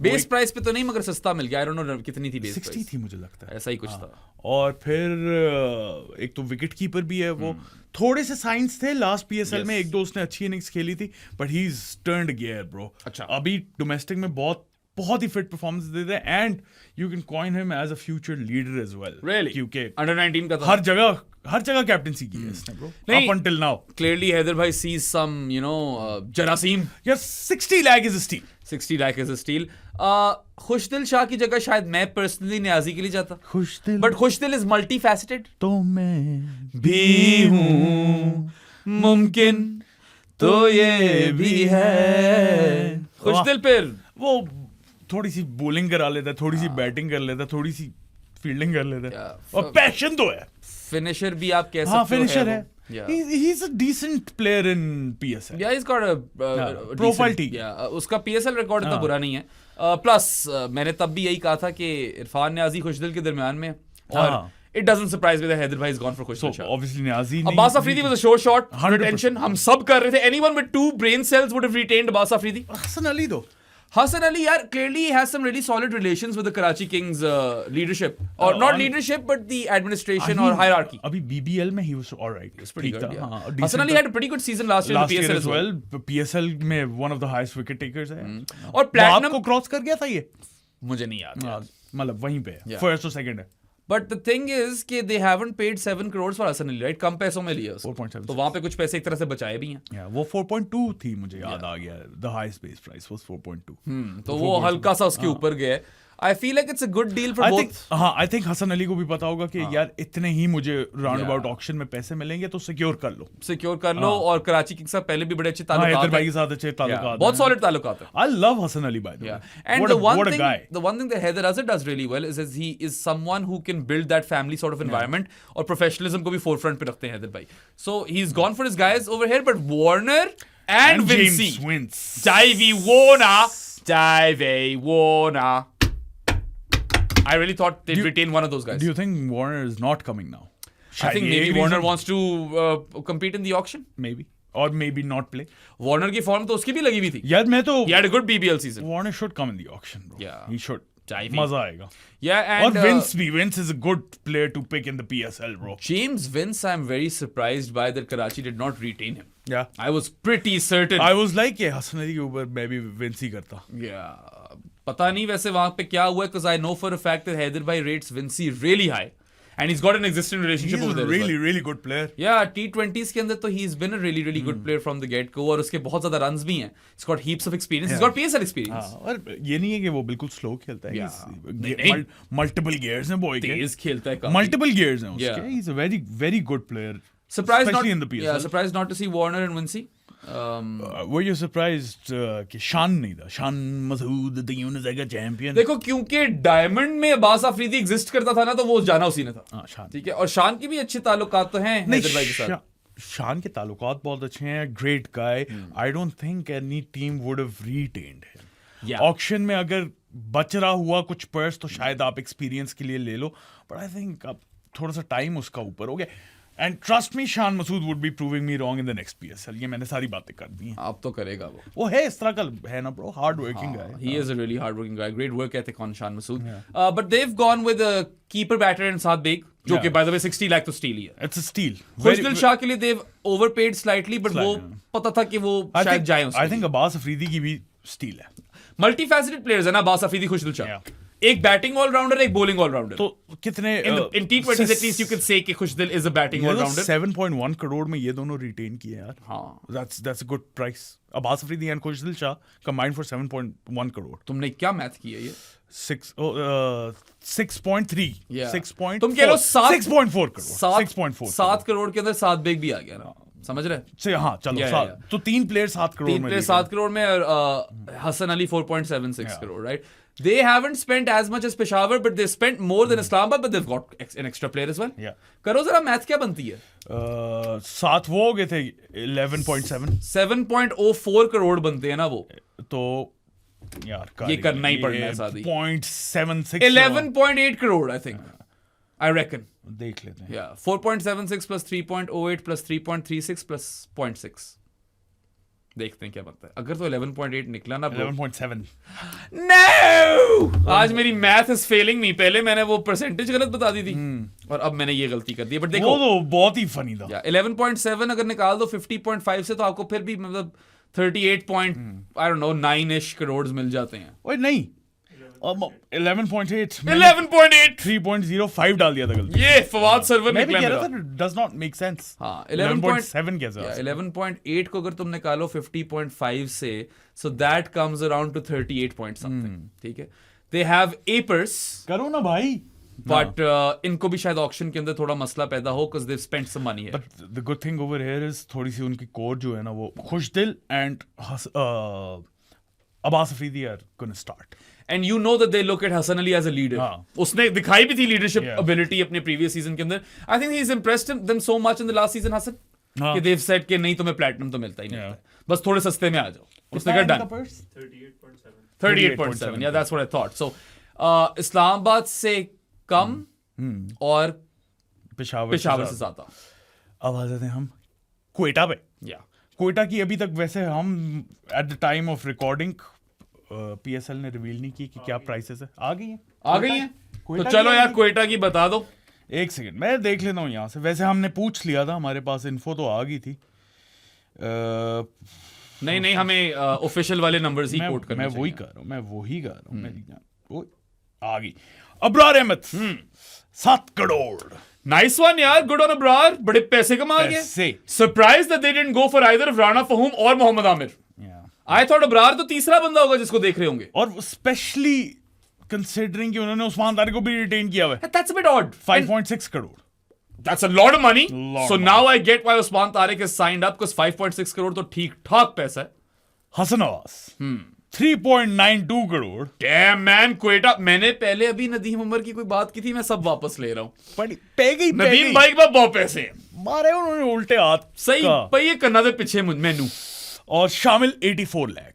S2: Base price पे तो नहीं मगर सस्ता मिल गया. I don't know कितनी थी base
S1: 60
S2: price.
S1: थी मुझे लगता है.
S2: ऐसा ही कुछ था.
S1: और फिर एक तो विकेट कीपर भी है वो. थोड़े से साइंस थे लास्ट पीएसएल में, एक दो उसने अच्छी इनिंग्स खेली थी, but he is turned gear bro.
S2: अच्छा.
S1: अभी डोमेस्टिक में बहुत ही फिट परफॉर्मेंस दे रहे हैं and you can coin him as a future leader as well.
S2: Really?
S1: क्योंकि
S2: Under 19 का था.
S1: हर जगह कैप्टनसी की है इसने ब्रो.
S2: नहीं.
S1: Up until now.
S2: Clearly Haider भाई sees some, Jarasim.
S1: Yes 60 lakh is a steal.
S2: 60 lakh is a steal. Khushdil Shah की जगह शायद मैं पर्सनली नियाजी के लिए जाता.
S1: Khushdil
S2: but Khushdil is multi faceted
S1: तो मैं
S2: भी हूँ, मुमकिन तो ये भी है. खुशदिल फिर
S1: वो थोड़ी सी बॉलिंग करा लेता है, थोड़ी सी बैटिंग कर लेता है, थोड़ी सी फील्डिंग कर लेता है.
S2: Yeah.
S1: और पैशन तो है.
S2: फिनिशर भी आप कह सकते
S1: हाँ
S2: हो.
S1: फिनिशर है.
S2: Yeah.
S1: He's a decent player in PSL.
S2: Yeah, he's got a
S1: profile
S2: decent-
S1: team.
S2: Yeah, उसका PSL रिकॉर्ड इतना बुरा नहीं है. प्लस मैंने तब भी यही कहा था कि इरफान नियाजी खुशदिल के दरमियान में, और it doesn't surprise me that Haider भाई has gone for
S1: So
S2: Khushdil Shah.
S1: obviously Niazi
S2: Abbas Afridi was a sure shot
S1: 100%.
S2: retention. हम सब कर रहे थे. Anyone with 2 brain cells would have retained Abbas Afridi.
S1: Hassan Ali though.
S2: Hassan Ali, यार, clearly he has some really solid relations with the Karachi Kings leadership, or not leadership, but the administration or hierarchy.
S1: अभी BBL में he was alright.
S2: It's pretty
S1: ठीक
S2: good.
S1: था,
S2: Yeah.
S1: हाँ,
S2: Hassan
S1: decent
S2: Ali
S1: था.
S2: had a pretty good season last year in
S1: Last
S2: the
S1: year
S2: PSL
S1: as well. PSL में one of the highest wicket takers है.
S2: और
S1: बाप
S2: platinum
S1: को क्रॉस कर गया था ये.
S2: मुझे नहीं याद.
S1: मतलब वहीं पे
S2: Yeah.
S1: फर्स्ट और सेकंड है.
S2: But the thing is कि they haven't paid 7 crores for Hassan Ali, right? कम पैसों में लिए उसको.
S1: 4.7.
S2: तो वहाँ पे कुछ पैसे एक तरह से बचाए भी हैं.
S1: Yeah, वो 4.2 थी, मुझे याद आ गया. The highest base price was 4.2.
S2: तो वो हल्का सा उसके ऊपर गया. I feel like it's a good deal for
S1: I
S2: both.
S1: think, हाँ, I think हसन अली को भी पता होगा कि यार इतने ही मुझे राउंड अबाउट ऑक्शन में पैसे मिलेंगे तो सिक्योर कर लो.
S2: सिक्योर कर लो. और कराची किंग्स के साथ पहले भी बड़े अच्छे
S1: हाँ, हैदर
S2: ताल्लुकात
S1: भाई
S2: हैं.
S1: के साथ अच्छे ताल्लुकात.
S2: बहुत solid ताल्लुकात हैं.
S1: I love Hassan Ali by the way.
S2: Yeah. And
S1: What
S2: the
S1: a
S2: one
S1: guy.
S2: thing that Haider Azhar does really well is he is someone who can build that family sort of environment, और professionalism को भी forefront पे रखते हैं हैदर भाई. So he's gone for his guys over here, but Warner and Vinci.
S1: James Wince.
S2: Davey Warner. I really thought they'd retain one of those guys.
S1: Do you think Warner is not coming now?
S2: I think maybe
S1: एक
S2: Warner
S1: reason-
S2: wants to compete in the auction.
S1: Maybe. Or maybe not play.
S2: Warner की फॉर्म तो उसकी भी लगी हुई थी.
S1: यार मैं तो
S2: He had a good BBL season.
S1: Warner should come in the auction, bro.
S2: Yeah.
S1: He should.
S2: Divey.
S1: मजा आएगा.
S2: Yeah,
S1: और
S2: and
S1: Vince भी. Vince is a good player to pick in the PSL, bro.
S2: James Vince, I'm very surprised by that Karachi did not retain him.
S1: Yeah.
S2: I was pretty certain.
S1: I was like, ये हसन अली के ऊपर मैं भी Vince ही करता.
S2: Yeah. पता नहीं वैसे वहां पे क्या हुआ, because I know for a fact that Haider bhai rates Vinci really high. And he's got an existing relationship
S1: He's
S2: over
S1: a
S2: there.
S1: really,
S2: as well.
S1: really good player.
S2: Yeah, T20s के अंदर तो he's been a really, really good player from the get go, और उसके बहुत ज्यादा runs भी हैं. He's got heaps of experience. He's got PSL experience.
S1: हाँ, और ये नहीं है कि वो बिल्कुल स्लो खेलता है.
S2: Yeah.
S1: नहीं. Multiple gears हैं boy के.
S2: तेज खेलता है काफी.
S1: Multiple gears हैं उसके.
S2: Yeah.
S1: He's a very, very good player.
S2: Surprised
S1: especially
S2: not,
S1: in the PSL.
S2: Yeah, surprised not to see Warner and Vinci.
S1: Were you surprised कि शान नहीं था? Shan Masood the Unisaga champion.
S2: देखो, क्योंकि डायमंड में अब्बास अफरीदी एग्जिस्ट करता था ना, तो वो जाना उसी ने था.
S1: हाँ, शान.
S2: ठीक है, और शान की भी अच्छे ताल्लुकात तो हैं हैदर भाई के साथ.
S1: शान के ताल्लुकात बहुत अच्छे हैं. Great guy. I don't think any team would have retained him.
S2: Yeah.
S1: Auction में अगर बच रहा हुआ कुछ पर्स तो शायद आप एक्सपीरियंस के लिए ले लो, बट आई थिंक अब थोड़ा सा टाइम उसका ऊपर हो गया. And trust me, Shan Masood would be proving me wrong in the next PSL. ये मैंने सारी बातें कर दी हैं.
S2: अब तो करेगा
S1: वो है इस तरह का है ना bro, hard working guy.
S2: He is a really hard-working guy. Great work ethic on Shan Masood. But they've gone with a keeper batter in Saad Beg, जो कि by the way 60 लाख तो steal ही है.
S1: It's a steal.
S2: Khushdil Shah के लिए they've overpaid slightly, but वो पता था कि वो शायद जाए उसके
S1: आई थिंक अब्बास अफरीदी की भी स्टील है.
S2: मल्टीफैसेटेड प्लेयर्स है ना अब्बास अफरीदी, खुशदिल शाह. एक बैटिंग ऑलराउंडर, एक बॉलिंग ऑलराउंडर.
S1: तो कितने
S2: in T20s at least you could say कि खुशदिल is a batting all-rounder.
S1: 7.1 crore में ये दोनों रिटेन किए यार.
S2: हाँ.
S1: That's a good price. Abbas Afridi and Khushdil Shah combined for 7.1 crore.
S2: तुमने क्या मैथ किया ये?
S1: 6.3
S2: Yeah.
S1: 6.4
S2: तुम कह लो
S1: 6.4 करोड़ 6.4
S2: 7 करोड़ के अंदर 7 बेग भी आ गया ना, समझ रहे?
S1: से हाँ चलो
S2: Yeah,
S1: सात,
S2: yeah.
S1: तो 3 प्लेयर 7 करोड़
S2: 3
S1: में
S2: प्लेयर
S1: लेके
S2: 7 करोड़ में, और Hasan Ali 4.76 crore, right? They haven't spent as much as Peshawar, but they spent more than Islamabad, but they've got an extra player as well.
S1: Yeah.
S2: करो जरा मैथ क्या बनती है?
S1: 7 वो हो गए थे 11.7
S2: 7.04 करोड़ बनते हैं ना वो,
S1: तो यार
S2: ये करना ही पड़ना है शादी।
S1: 0.76
S2: 11.8 crore I think, I reckon.
S1: देख लेते हैं।
S2: Yeah, 4.76 plus 3.08 plus 3.36 plus 0.6. देखते हैं क्या बनता है। अगर तो 11.8 निकला ना bro,
S1: 11.7
S2: No! आज मेरी मैथ इज फेलिंग मी। पहले मैंने वो परसेंटेज गलत बता दी थी और अब मैंने ये गलती कर दी। बट देखो
S1: वो तो बहुत ही फनी था।
S2: 11.7 अगर निकाल दो 50.5 से, तो आपको फिर भी मतलब 38.9 करोड़ मिल जाते हैं।
S1: ओए नहीं 11.8
S2: 11.8
S1: 3.05 डाल दिया था गलती।
S2: ये फवाद सर्वर
S1: मैं भी
S2: निकला
S1: कह रहा
S2: मेरा।
S1: था डज नॉट मेक सेंस।
S2: हाँ
S1: 11.7 कैसे आ सकता है?
S2: 11.8 को अगर तुम निकालो 50.5 से, so that comes around to 38 point something, ठीक है। They have Apers,
S1: करो ना भाई।
S2: but इनको भी शायद ऑक्शन के अंदर थोड़ा मसला पैदा हो, because they've spent some money here.
S1: But the good thing over here is थोड़ी सी उनकी कोर जो है ना वो खुशदिल and Abbas Afridi are gonna start.
S2: And you know that they look at Hassan Ali as a leader.
S1: हाँ.
S2: उसने दिखाई भी थी लीडरशिप
S1: Yeah.
S2: ability अपने previous season के अंदर। I think he's impressed them so much in the last season, Hassan,
S1: हाँ.
S2: कि they've said कि नहीं तुम्हें platinum तो मिलता ही नहीं
S1: Yeah.
S2: है, बस थोड़े सस्ते में आ जाओ। उसने कहा done। 38.7 yeah, that's what I thought. So Islamabad से कम और
S1: पेशावर
S2: से ज्यादा।
S1: अब आ जाते हैं हम क्वेटा पे।
S2: Yeah.
S1: क्वेटा की अभी तक वैसे हम at the time of recording PSL ने रिवील नहीं की कि क्या प्राइसेस है। आ गई हैं
S2: तो चलो यार क्वेटा की बता दो।
S1: एक सेकंड मैं देख लेता हूँ यहाँ से। वैसे हमने पूछ लिया था, हमारे पास इन्फो तो आ गई थी।
S2: नहीं हमें ऑफिशियल वाले नंबर्स ही कोट करने
S1: मैं वही कर रहा हूँ मेरी जान वो आ गई। अबरार अहमद 7 करोड़।
S2: नाइस वन यार, गुड ऑन अबरार, बड़े पैसे कमा गए। Surprise that they didn't go for either Rana Faheem और मोहम्मद आमिर। आई थॉट अबरार तो तीसरा बंदा होगा जिसको देख रहे होंगे,
S1: और स्पेशली कंसीडरिंग कि उन्होंने उस्मान तारिक को भी रिटेन किया हुआ है।
S2: That's a bit odd.
S1: 5.6 crore.
S2: That's a lot of money. So now I get why Usman Tariq is signed up, because 5.6 crore तो ठीक ठाक पैसा है।
S1: हसन नवाज 3.92 करोड़।
S2: Damn man, Quetta. मैंने पहले अभी नदीम उमर की कोई बात की थी, मैं सब वापस ले रहा हूँ।
S1: पे गई
S2: नदीम भाई के पास बहुत पैसे हैं,
S1: मारे उन्होंने उल्टे हाथ।
S2: सही पहिए कन्ना दे पीछे मेनू।
S1: और शामिल 84 lakh.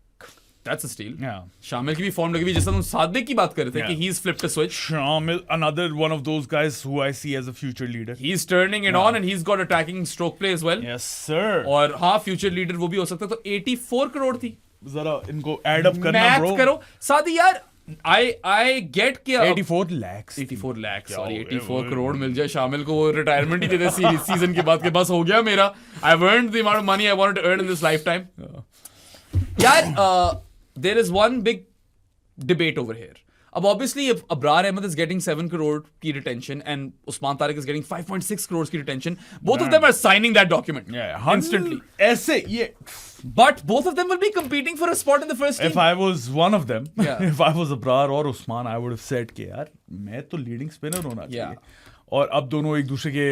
S2: That's a steal.
S1: Yeah.
S2: शामिल की भी फॉर्म लगी हुई, जिस तरह तुम सादिक की बात कर रहे थे कि he's flipped a switch.
S1: Shamil, another one of those guys who I see as a future leader.
S2: He's turning it on and he's got attacking stroke play as well.
S1: Yes, sir.
S2: और हाँ, future leader वो भी हो सकता है। तो 84 करोड़ थी।
S1: जरा इनको ऐड अप करना
S2: मैथ
S1: ब्रो।
S2: करो सादी यार। I get कि
S1: 84 lakhs।
S2: 84 लाख, सॉरी 84 करोड़ मिल जाए शामिल को, वो रिटायरमेंट ही दे दे सीजन के बाद के बस हो गया मेरा। I've earned the amount of money I wanted to earn in this lifetime. यार there is one big debate over here. अब obviously if Abrar Ahmed is getting 7 crore की retention and Usman Tariq is getting 5.6 crores की retention, both of them are signing that document instantly.
S1: ऐसे ये
S2: But both of them will be competing for a spot in the first team.
S1: If I was one of them,
S2: Yeah.
S1: if I was Abrar or Usman, I would have said कि यार मैं तो लीडिंग स्पिनर होना चाहिए। और अब दोनों एक दूसरे के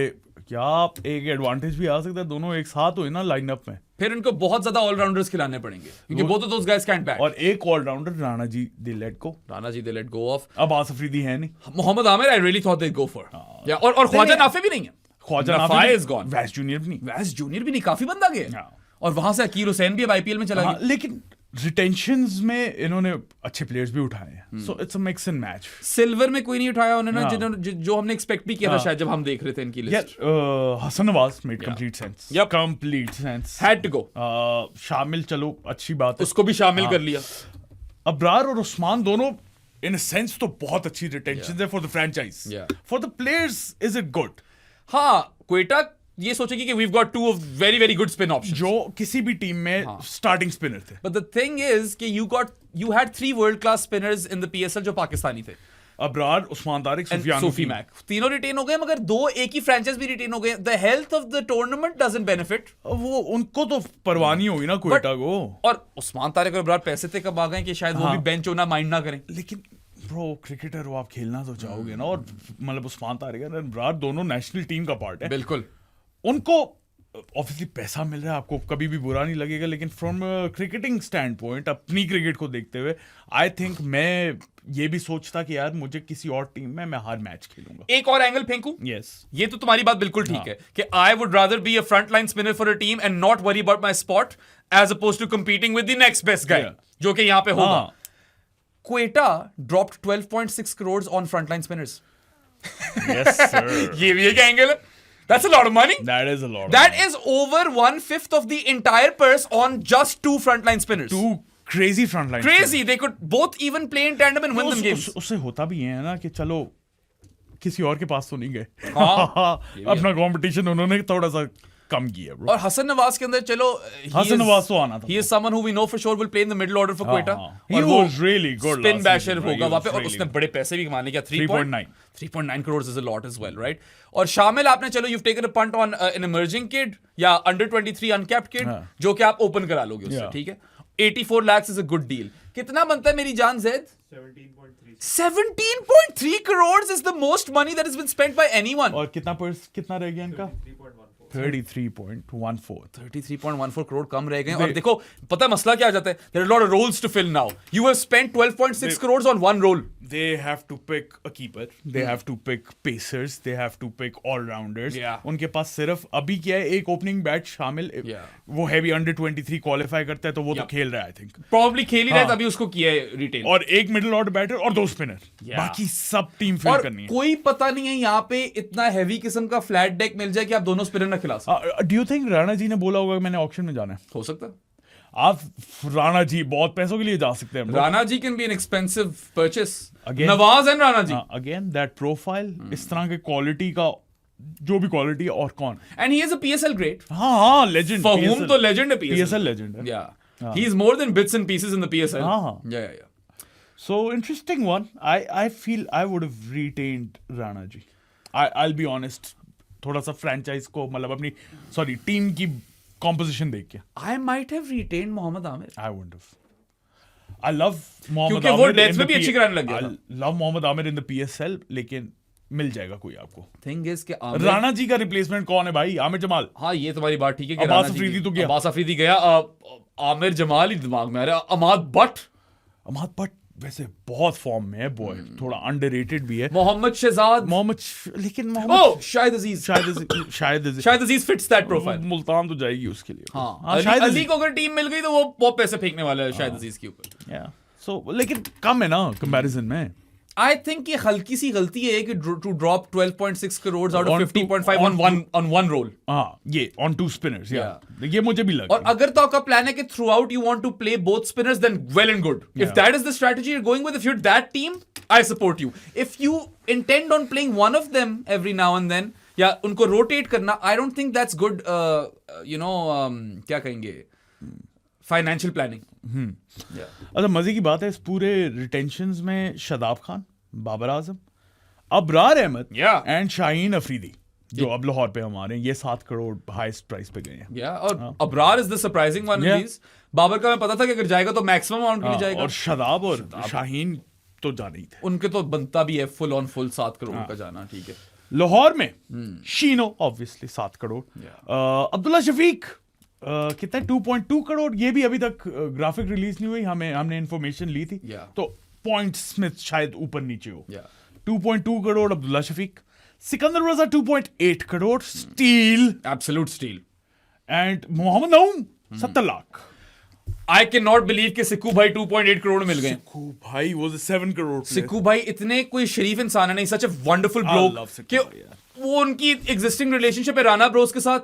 S1: क्या एक एडवांटेज भी आ सकता है, दोनों एक साथ हुए ना लाइनअप में।
S2: फिर उनको बहुत ज्यादा ऑलराउंडर्स खिलाने पड़ेंगे, क्योंकि both of those guys can't bat.
S1: और एक ऑलराउंडर राणा जी दे लेट को।
S2: Rana ji they let go of.
S1: अब आसिफ अफरीदी है नहीं।
S2: Mohammad Aamir I really thought they'd go for. Yeah, और ख्वाजा नाफे भी नहीं है।
S1: Khawaja
S2: Nafay is gone.
S1: Wais junior भी नहीं।
S2: वैस जूनियर भी नहीं, काफी बंदा गया। और वहां से अकील हुसैन भी अब आईपीएल में चला गया।
S1: लेकिन रिटेंशंस में इन्होंने अच्छे प्लेयर्स भी उठाए हैं। So it's a mix and match.
S2: Silver में कोई नहीं उठाया उन्होंने, जो हमने एक्सपेक्ट भी किया था शायद जब हम देख रहे थे इनकी list.
S1: Hassan Nawaz made complete sense. Complete sense.
S2: Had to go.
S1: शामिल चलो अच्छी बात है,
S2: उसको भी शामिल कर लिया।
S1: अबरार और उस्मान दोनों इन अ सेंस तो बहुत अच्छी रिटेंशन है for the franchise. For the players is it good.
S2: हाँ, क्वेटा ये सोचेगी कि we've got two of very very good spin options
S1: जो किसी भी टीम में स्टार्टिंग स्पिनर थे।
S2: But the thing is कि you had 3 world class spinners in the PSL जो पाकिस्तानी थे।
S1: अबरार, उस्मान तारिक,
S2: सूफी मैक, तीनों रिटेन हो गए, मगर 2 एक ही फ्रेंचाइज भी रिटेन हो गए। The health of the tournament doesn't benefit.
S1: वो उनको तो परवाह नहीं होगी ना क्वेटा को।
S2: और उस्मान तारिक और अबरार पैसे थे कब आ गए कि शायद वो भी बेंच होना माइंड ना करें।
S1: लेकिन प्रो क्रिकेटर हो, आप खेलना तो चाहोगे ना, और मतलब उस्मान तारिक और इमरान दोनों नेशनल टीम का पार्ट है,
S2: बिल्कुल
S1: उनको ऑब्वियसली पैसा मिल रहा है, आपको कभी भी बुरा नहीं लगेगा, लेकिन फ्रॉम क्रिकेटिंग स्टैंड पॉइंट अपनी क्रिकेट को देखते हुए आई थिंक मैं ये भी सोचता कि यार मुझे किसी और टीम में मैं हर मैच खेलूंगा।
S2: एक और एंगल फेंकूं,
S1: यस,
S2: ये तो तुम्हारी बात बिल्कुल ठीक है कि I would rather be a front line spinner for a team and not worry about my spot as opposed to competing with the next best guy, जो कि यहां पे होगा। Quetta dropped 12.6 crore on front line spinners.
S1: Yes sir,
S2: ये भी एक एंगल है। That's a lot of money.
S1: That is a lot.
S2: That is over 1/5 of the entire purse on just 2 frontline spinners.
S1: 2 crazy frontline.
S2: Crazy. They could both even play in tandem and win them games.
S1: उससे होता भी है ना कि चलो किसी और के पास तो नहीं गए,
S2: हाँ,
S1: अपना कंपटीशन उन्होंने थोड़ा सा कम किया ब्रो।
S2: और हसन नवाज के अंदर चलो,
S1: हसन नवाज तो आना था।
S2: He is someone who we know for sure will play in the middle order for Quetta.
S1: He was really good.
S2: Spin basher होगा वहाँ पे, और उसने बड़े पैसे भी कमाने क्या 3.9 crores is a lot as well, right? और शामिल आपने चलो you've taken a punt on an emerging kid या under 23 uncapped kid, जो कि आप ओपन करा लोगे उससे, ठीक है। 84 lakhs is a good deal. कितना बनता है मेरी जान ज़ैद? 17.3 crores is the most money that has been spent by anyone.
S1: और कितना रह गया इनका? 33.14
S2: crore कम रह गए। और देखो पता है मसला क्या आ जाता है? There are a lot of roles to fill now. You have spent 12.6 crores on one role.
S1: They have to pick a keeper. They have to pick pacers. They have to pick all-rounders.
S2: Yeah.
S1: उनके पास सिर्फ अभी क्या है, एक ओपनिंग बैट शामिल, वो हैवी अंडर 23 क्वालिफाई करता है, तो वो तो खेल रहा है आई थिंक,
S2: Probably खेल ही रहा है, तभी उसको किया है रिटेन।
S1: और एक मिडिल ऑर्डर बैटर और 2 स्पिनर, बाकी सब टीम फिल करनी है।
S2: कोई पता नहीं है यहाँ पे इतना हैवी किस्म का फ्लैट डेक मिल जाए कि आप दोनों स्पिनर ना खिला सको।
S1: Do you think Rana ji ने बोला होगा मैंने ऑक्शन में जाना है?
S2: हो सकता है।
S1: आप राणा जी बहुत पैसों के लिए जा सकते हैं।
S2: Rana ji can be an expensive purchase.
S1: Again,
S2: Nawaz and Rana ji,
S1: again that profile, इस तरह के क्वालिटी का जो भी क्वालिटी है, और कौन?
S2: And he is a PSL great.
S1: हाँ, लेजेंड।
S2: फॉर हुम तो लेजेंड है
S1: पीएसएल लेजेंड है।
S2: या he is more than bits and pieces in the PSL.
S1: हाँ,
S2: या
S1: So interesting one. I feel I would have retained Rana ji. I'll be honest. थोड़ा सा फ्रेंचाइज को मतलब अपनी टीम की कॉम्पोजिशन देख के
S2: I might have retained Mohammad Aamir.
S1: I wouldn't have. I love Mohammad
S2: क्योंकि वो डेथ में भी अच्छी कराने लग गया था.
S1: I love Mohammad Amir in the PSL, लेकिन मिल जाएगा कोई आपको.
S2: थिंग इज कि
S1: राणा जी का रिप्लेसमेंट कौन है भाई? आमिर जमाल.
S2: हाँ, ये तुम्हारी बात ठीक है कि
S1: अब्बास अफरीदी तो गया.
S2: अब्बास अफरीदी गया. आमिर जमाल ही दिमाग में आ रहा है. अमाद बट
S1: वैसे बहुत फॉर्म में है बॉय, थोड़ा अंडररेटेड भी है.
S2: मोहम्मद शहजाद,
S1: लेकिन
S2: शाहिद अजीज फिट्स दैट प्रोफाइल.
S1: मुल्तान तो जाएगी उसके लिए.
S2: हाँ, अली को अगर टीम मिल गई तो वो बहुत पैसे फेंकने वाला है शाहिद अजीज के ऊपर.
S1: सो लेकिन कम है ना कंपैरिजन में.
S2: I think ये हल्की सी गलती है कि to drop 12.6 crores out of 50.5 on one roll.
S1: हाँ, ये on 2 spinners. ये मुझे भी लगा.
S2: और अगर तो आपका प्लान है कि throughout you want to play both spinners, then well and good. If that is the strategy you're going with, if you're that team, I support you. If you intend on playing one of them every now and then, या उनको rotate करना, I don't think that's good. क्या कहेंगे? Financial planning.
S1: अच्छा, मजे की बात है इस पूरे रिटेंशंस में शादाब खान, बाबर आजम, अबरार अहमद एंड शाहीन अफरीदी जो अब लाहौर पे हमारे, ये 7 करोड़ हाईएस्ट प्राइस पे गए हैं.
S2: और Abrar is the surprising one of these. Babar का मैं पता था कि अगर जाएगा तो मैक्सिमम अमाउंट के लिए जाएगा.
S1: और शादाब और शाहीन तो जाने ही थे.
S2: उनके तो बनता भी है फुल 7 करोड़ का जाना. ठीक है.
S1: लाहौर में शीनो ऑब्वियसली 7 करोड़. अब्दुल्ला शफीक कितना 2.2 करोड़. ये भी अभी तक ग्राफिक रिलीज नहीं हुई, हमने इन्फॉर्मेशन ली थी. तो पॉइंट स्मिथ शायद ऊपर नीचे हो. 2.2 crore Abdullah Shafique. Sikandar Raza 2.8 crore. Steal,
S2: absolute steal.
S1: And Mohammad Naeem 70 lakh.
S2: I cannot believe कि सिक्कू भाई 2.8 करोड़ मिल गए.
S1: सिक्कू भाई was a 7 करोड़.
S2: सिक्कू भाई इतने कोई शरीफ इंसान है नहीं, सच ए वंडरफुल ब्लोक कि वो उनकी एग्जिस्टिंग रिलेशनशिप है राना ब्रोस के साथ.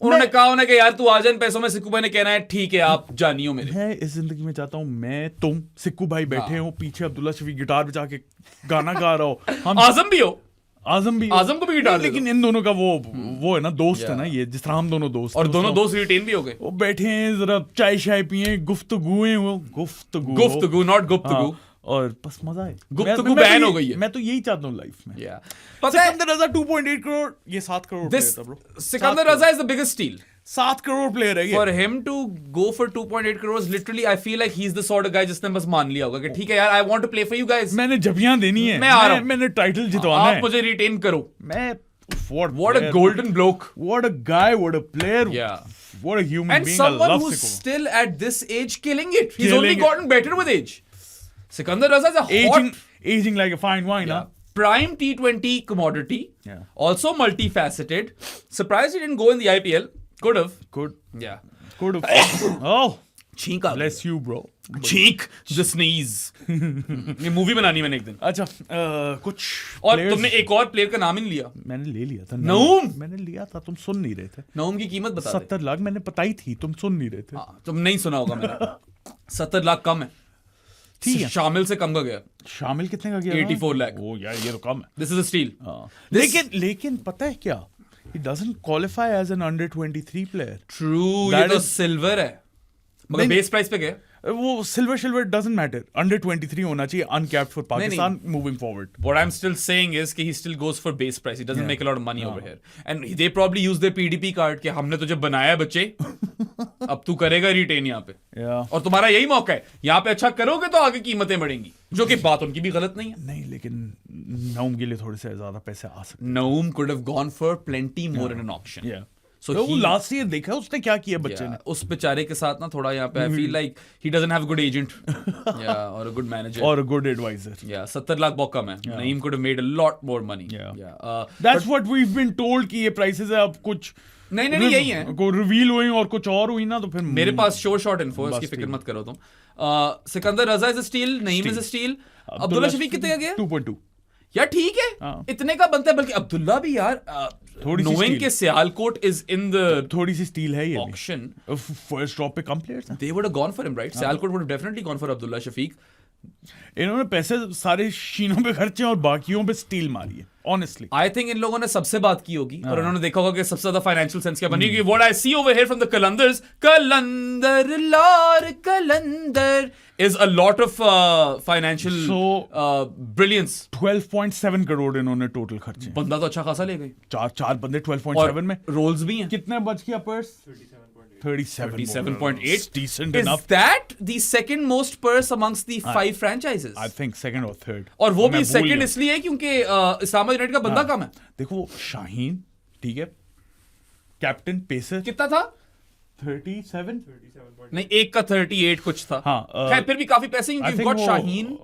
S2: उन्होंने कहा उन्हें कि यार तू आ जा इन पैसों में. सिक्कू भाई ने कहना है ठीक है आप जानियो मेरे.
S1: मैं इस जिंदगी में चाहता हूँ मैं तुम सिक्कू भाई बैठे हो, पीछे अब्दुल्ला शफीक गिटार बजा के गाना गा रहा हो. हम
S2: आजम भी हो. आजम को भी गिटार.
S1: लेकिन इन दोनों का वो है ना, दोस्त है ना ये, जिस तरह हम दोनों दोस्त.
S2: और दोनों दोस्त रिटेन भी हो गए.
S1: वो बैठे हैं जरा चाय शाय पिए, गुफ्तगू
S2: नॉट गुफ्तगू.
S1: और बस मजा है.
S2: गुफ्तगू बैन हो गई है.
S1: मैं तो यही चाहता हूँ लाइफ में.
S2: पता है
S1: सिकंदर रजा 2.8 करोड़, ये 7 crore.
S2: Sikandar Raza is the biggest steal.
S1: 7 crore player है ये।
S2: For him to go for 2.8 crores, literally, I feel like he's the sort of guy जिसने बस मान लिया होगा कि ठीक है यार, I want to play for you guys.
S1: मैंने जबियां देनी है,
S2: मैं आ रहा हूं।
S1: मैंने टाइटल जितवाना है,
S2: आप मुझे रिटेन करो।
S1: मैं
S2: What a golden bloke.
S1: What a guy, what a player,
S2: Yeah.
S1: what a human
S2: And
S1: being. I
S2: someone
S1: love
S2: who's
S1: Sikko.
S2: still at this age killing it. He's
S1: Killing
S2: only
S1: it.
S2: gotten better with age. Sikandar Raza is a hot,
S1: aging like a fine wine,
S2: yeah,
S1: huh?
S2: prime T20 commodity.
S1: Yeah.
S2: Also multifaceted. Surprised he didn't go in the IPL. Could have.
S1: Could
S2: Yeah.
S1: have. Oh,
S2: छींक आ
S1: bless you, bro.
S2: छींक the sneeze. ये मूवी बनानी मैंने एक दिन।
S1: अच्छा, कुछ
S2: और
S1: players-
S2: तुमने एक और प्लेयर का नाम ही नहीं लिया।
S1: मैंने ले लिया था।
S2: नऊम?
S1: मैंने लिया था, तुम सुन नहीं रहे थे।
S2: नऊम की कीमत बता दे।
S1: 70 लाख मैंने बताई थी, तुम सुन नहीं रहे थे।
S2: हाँ, तुम नहीं सुना होगा मैंने। 70 लाख कम है।
S1: ठीक है।
S2: शामिल से कम का गया।
S1: शामिल कितने का गया?
S2: 84 लाख।
S1: ओ यार, ये तो कम है।
S2: This is a steal.
S1: लेकिन पता है क्या? He doesn't qualify as an under 23 player.
S2: True, ये
S1: That
S2: तो
S1: is-
S2: सिल्वर है। मगर
S1: नहीं-
S2: बेस प्राइस पे गए।
S1: वो सिल्वर डजंट मैटर, अंडर 23 होना चाहिए, uncapped for Pakistan moving forward.
S2: What I'm still saying is कि he still goes for base price. He doesn't make a lot of money over here. And they probably use their PDP card कि हमने तुझे बनाया है बच्चे, अब तू करेगा रिटेन यहाँ पे। और तुम्हारा यही मौका है, यहाँ पे अच्छा करोगे तो आगे कीमतें बढ़ेंगी, जो कि बात उनकी भी गलत नहीं है।
S1: नहीं, लेकिन नऊम के लिए थोड़े से ज्यादा पैसे आ सकते
S2: Naum could have gone for plenty more in an auction.
S1: हैं।
S2: So
S1: वो
S2: he-
S1: लास्ट ईयर देखा उसने क्या किया बच्चे ने।
S2: उस बेचारे के साथ ना थोड़ा यहाँ पे I feel like he doesn't have a good agent, yeah, or a good manager.
S1: और गुड एडवाइजर।
S2: Yeah, 70 लाख बहुत कम है। Naeem could have made a lot more money.
S1: Yeah. That's what we've been told कि ये प्राइसेस है, अब कुछ
S2: नहीं यही है।
S1: को रिवील हुई और कुछ और हुई ना, तो फिर
S2: मेरे पास शोर शॉर्ट इन्फो है, इसकी फिक्र मत करो तुम। Sikandar Raza is a steal, Naeem is a steal. Abdullah Shafique कितने का गया?
S1: 2.2।
S2: यार ठीक है, इतने का बनता है। बल्कि अब्दुल्ला भी यार,
S1: थोड़ी सी
S2: नोइंग
S1: steal।
S2: के सियालकोट इज इन द
S1: थोड़ी सी स्टील है ये भी।
S2: ऑक्शन,
S1: फर्स्ट ड्रॉप पे कम प्लेयर्स हैं।
S2: they would have gone for him, right? Sialkot would have definitely gone for Abdullah Shafique.
S1: इन्होंने पैसे सारे शीनों पे खर्चे और बाकियों पे स्टील मारी है, ऑनेस्टली।
S2: आई थिंक इन लोगों ने सबसे बात की होगी और उन्होंने देखा होगा कि सबसे ज्यादा फाइनेंशियल सेंस क्या बनेगी। What I see over here from the Qalandars, Qalandar Lahore Qalandar is a lot of financial brilliance.
S1: 12.7 crore इन्होंने टोटल खर्चे।
S2: बंदा तो अच्छा खासा ले गए।
S1: चार बंदे 12.7 में।
S2: रोल्स भी हैं।
S1: कितने बच गया purse?
S2: 37.8.
S1: Decent
S2: Is
S1: enough.
S2: that the second most purse amongst the 5 franchises?
S1: I think second or third.
S2: और वो
S1: मैं
S2: भी
S1: भूल
S2: सेकंड
S1: गया।
S2: इसलिए है क्योंकि इस्लामाबाद यूनाइटेड का बंदा कम है।
S1: देखो शाहीन, ठीक है, कैप्टन पेसर
S2: कितना था?
S1: 37।
S2: नहीं, एक का 38 कुछ था।
S1: हाँ,
S2: खैर फिर भी काफी पैसे
S1: I
S2: क्योंकि
S1: think
S2: गॉट
S1: वो-
S2: शाहीन।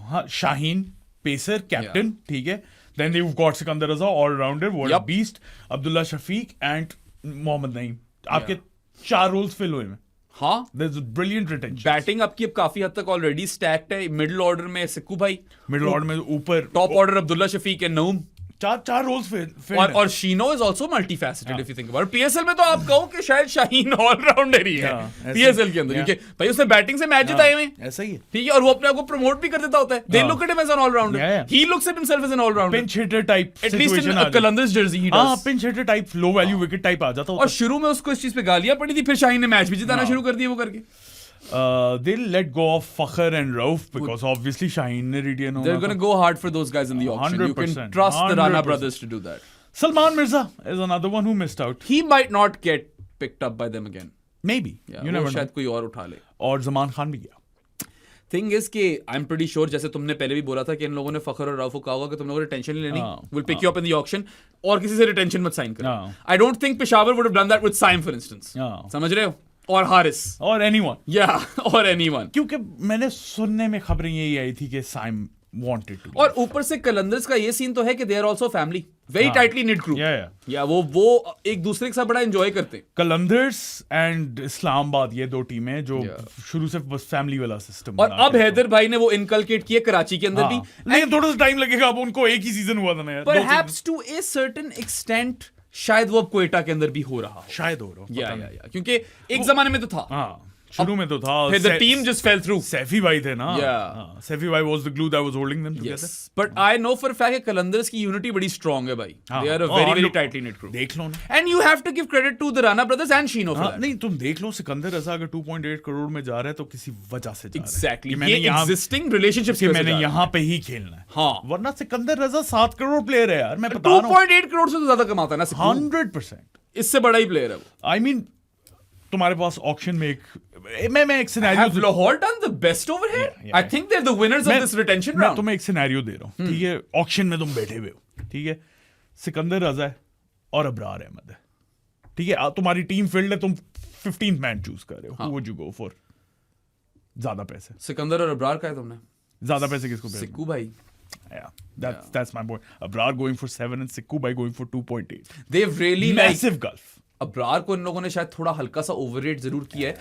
S1: हाँ, शाहीन पेसर कैप्टन, ठीक है। Then they've got Sikandar Raza all rounder, what a
S2: Yup.
S1: beast, Abdullah Shafique and Mohammad Naeem. आपके 4 रोल्स फिल हुए में।
S2: हाँ,
S1: There's a brilliant retention.
S2: Batting आपकी अब काफी हद तक ऑलरेडी स्टैक्ड है। मिडिल ऑर्डर में सिक्कू भाई,
S1: मिडिल ऑर्डर में ऊपर
S2: टॉप ऑर्डर अब्दुल्ला शफीक है, नऊम,
S1: चार रोल्स फिल
S2: और Shino is also multi faceted if you think about. PSL में तो आप कहो कि शायद शाहीन ऑलराउंडर ही है पीएसएल के अंदर, क्योंकि भाई उसने बैटिंग से मैच जिताए हुए,
S1: ऐसा ही है।
S2: ठीक है, और वो अपने आप को प्रमोट भी कर देता होता है। They look at him as an allrounder, he looks at himself as an allrounder,
S1: pinch hitter type
S2: at least in Qalandars jersey he
S1: हाँ,
S2: does.
S1: Pinch hitter type, low value wicket type आ जाता
S2: और शुरू में उसको इस चीज पे गालियां पड़ी थी, फिर शाहीन ने मैच भी जिताना शुरू कर दिया वो करके।
S1: they'll let go of Fakhr and Rauf because obviously Shaheen ne retain
S2: They're going to go hard for those guys in the auction. You can
S1: 100%,
S2: trust the Rana
S1: 100%.
S2: brothers to do that.
S1: Salman Mirza is another one who missed out.
S2: He might not get picked up by them again.
S1: Maybe.
S2: Yeah,
S1: You
S2: वो
S1: never know.
S2: शायद कोई और उठा ले।
S1: और जमान खान भी गया।
S2: थिंग इज कि आई एम प्रीटी श्योर, जैसे तुमने पहले भी बोला था कि इन लोगों ने फखर और राउफ को कहा होगा कि तुम लोगों ने टेंशन नहीं लेनी, will pick you up in the auction, और किसी से रिटेंशन मत साइन करो। I don't think Peshawar would have done that with Saim for instance. समझ रहे हो? और हारिस
S1: और anyone.
S2: या और एनीवन।
S1: क्योंकि मैंने सुनने में खबरें यही आई थी कि साइम wanted to.
S2: और ऊपर से कलंदर्स का ये सीन तो है कि they are also family, very tightly knit group. या वो एक दूसरे के साथ बड़ा एंजॉय करते हैं।
S1: कलंदर्स एंड इस्लामाबाद, ये दो टीमें जो शुरू से बस फैमिली वाला सिस्टम।
S2: और अब हैदर भाई ने वो इनकलकेट किया कराची के अंदर भी।
S1: लेकिन थोड़ा सा टाइम लगेगा, अब उनको एक ही सीजन हुआ था ना यार।
S2: Perhaps to a certain extent शायद वो अब कोएटा के अंदर भी हो रहा हो।
S1: शायद हो रहा हो।
S2: या क्योंकि एक जमाने में तो था।
S1: हाँ, शुरू में तो था।
S2: फिर the team just fell through.
S1: Saifi भाई थे ना।
S2: Yeah.
S1: सैफी भाई was the glue that was holding them together.
S2: Yes. But I know for a fact कि कलंदर्स की यूनिटी बड़ी स्ट्रांग है भाई। They are a very tightly knit group.
S1: देख लो ना।
S2: And you have to give credit to the Rana brothers and Sheeno for that.
S1: नहीं, तुम देख लो, सिकंदर रजा अगर 2.8 करोड़ में जा रहा है तो किसी वजह से जा रहा है।
S2: Exactly.
S1: कि मैंने
S2: ये existing relationships
S1: कि
S2: की वजह
S1: मैंने
S2: से जा रहा
S1: यहाँ पे ही खेलना है।
S2: हाँ।
S1: वरना सिकंदर रजा 7 करोड़ प्लेयर है यार, मैं बता रहा हूँ।
S2: 2.8 करोड़ से तो ज्यादा कमाता है ना सिक्कू।
S1: 100%।
S2: इससे बड़ा ही प्लेयर है वो।
S1: I mean, तुम्हारे पास ऑक्शन में मैं एक
S2: Have
S1: scenario
S2: Lahore done the best over here?
S1: Yeah.
S2: I think they're the winners of this retention
S1: मैं
S2: round.
S1: तुम्हें एक सिनेरियो दे रहा हूँ, ठीक है? ऑक्शन में तुम बैठे हुए हो, ठीक है? सिकंदर रजा है और अबरार अहमद है, ठीक है? तुम्हारी टीम फील्ड है, तुम 15th मैन चूज कर रहे हो. Who would you go for? ज्यादा पैसे.
S2: सिकंदर और अबरार का है तुमने?
S1: ज्यादा पैसे किसको दे?
S2: सिक्कू भाई.
S1: Yeah, that's my point. Abrar going for 7 and Sikku by going for 2.8.
S2: They've really
S1: Massive gulf.
S2: Abrar को इन लोगों ने शायद थोड़ा हल्का सा ओवररेट जरूर किया है.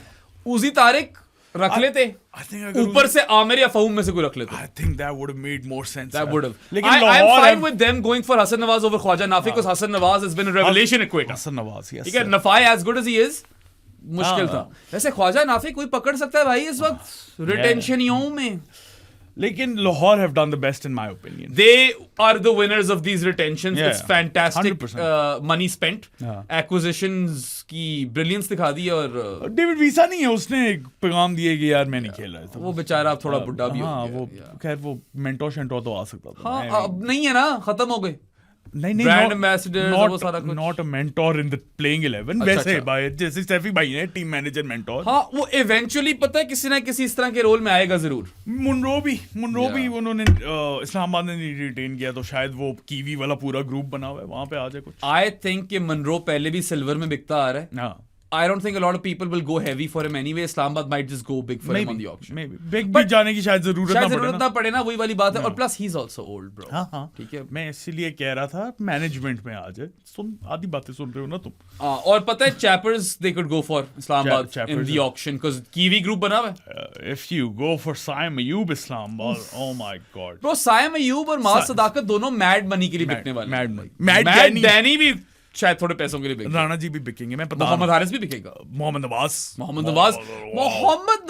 S2: उजी तारिक रख लेते.
S1: I think अगर
S2: ऊपर से आमिर या फहूम में से कोई रख लेते.
S1: I think that would have made more sense.
S2: That would have.
S1: लेकिन
S2: I'm
S1: Lahore
S2: fine with them going for Hassan Nawaz over Khwaja Nafi because Hassan Nawaz has been a revelation at Quetta.
S1: Hassan Nawaz, yes.
S2: ठीक है, Nafai as good as he is, मुश्किल था. वैसे ख्वाजा नाफी कोई पकड़ सकता है भाई इस वक्त रिटेंशनियों में.
S1: लेकिन Lahore have done the best in my opinion.
S2: They are the winners of these retentions.
S1: Yeah,
S2: It's fantastic
S1: 100%.
S2: money spent. Acquisitions की brilliance दिखा दी और
S1: डेविड वीसा नहीं है, उसने एक पैगाम दिया कि यार मैं नहीं खेल रहा था.
S2: वो बेचारा अब थोड़ा बुढ़ा भी हो
S1: हाँ,
S2: गया.
S1: वो खैर वो मेंटोर शेंटोर तो आ सकता था.
S2: हाँ, अब नहीं है ना, खत्म हो गए.
S1: नहीं
S2: ब्रांड एम्बेसडर्स और वो सारा कुछ.
S1: Not a mentor in the playing 11. वैसे भाई जैसे सैफी भाई है टीम मैनेजर मेंटोर.
S2: हाँ, वो इवेंचुअली पता है किसी ना किसी इस तरह के रोल में आएगा जरूर.
S1: मुनरो भी उन्होंने इस्लामाबाद ने नहीं रिटेन किया, तो शायद वो कीवी वाला पूरा ग्रुप बना हुआ है, वहां पे आ जाए कुछ.
S2: आई थिंक कि मनरो पहले भी सिल्वर में बिकता आ रहा है.
S1: हाँ.
S2: I don't think a lot of people will go heavy for him anyway. Islamabad might just go big for him on the auction.
S1: Maybe. Big भी जाने की शायद जरूरत
S2: ना पड़े ना, वही वाली बात है. और plus he's also old, bro.
S1: हाँ.
S2: ठीक है.
S1: मैं इसीलिए कह रहा था मैनेजमेंट में आ जाए. सुन, आधी बातें सुन रहे हो ना तुम.
S2: और पता है Chappers they could go for Islamabad in the auction because Kiwi group बना हुआ है.
S1: If you go for Saim Ayub Islamabad, oh my god.
S2: Bro, Saim Ayub और मास सदाकत दोनों mad money के लिए बिकने वाले.
S1: Mad
S2: Danny भी शायद थोड़े पैसों के लिए बिकेगा.
S1: राणा जी भी बिकेंगे. मैं पता.
S2: मोहम्मद हारिस भी बिकेगा.
S1: Mohammad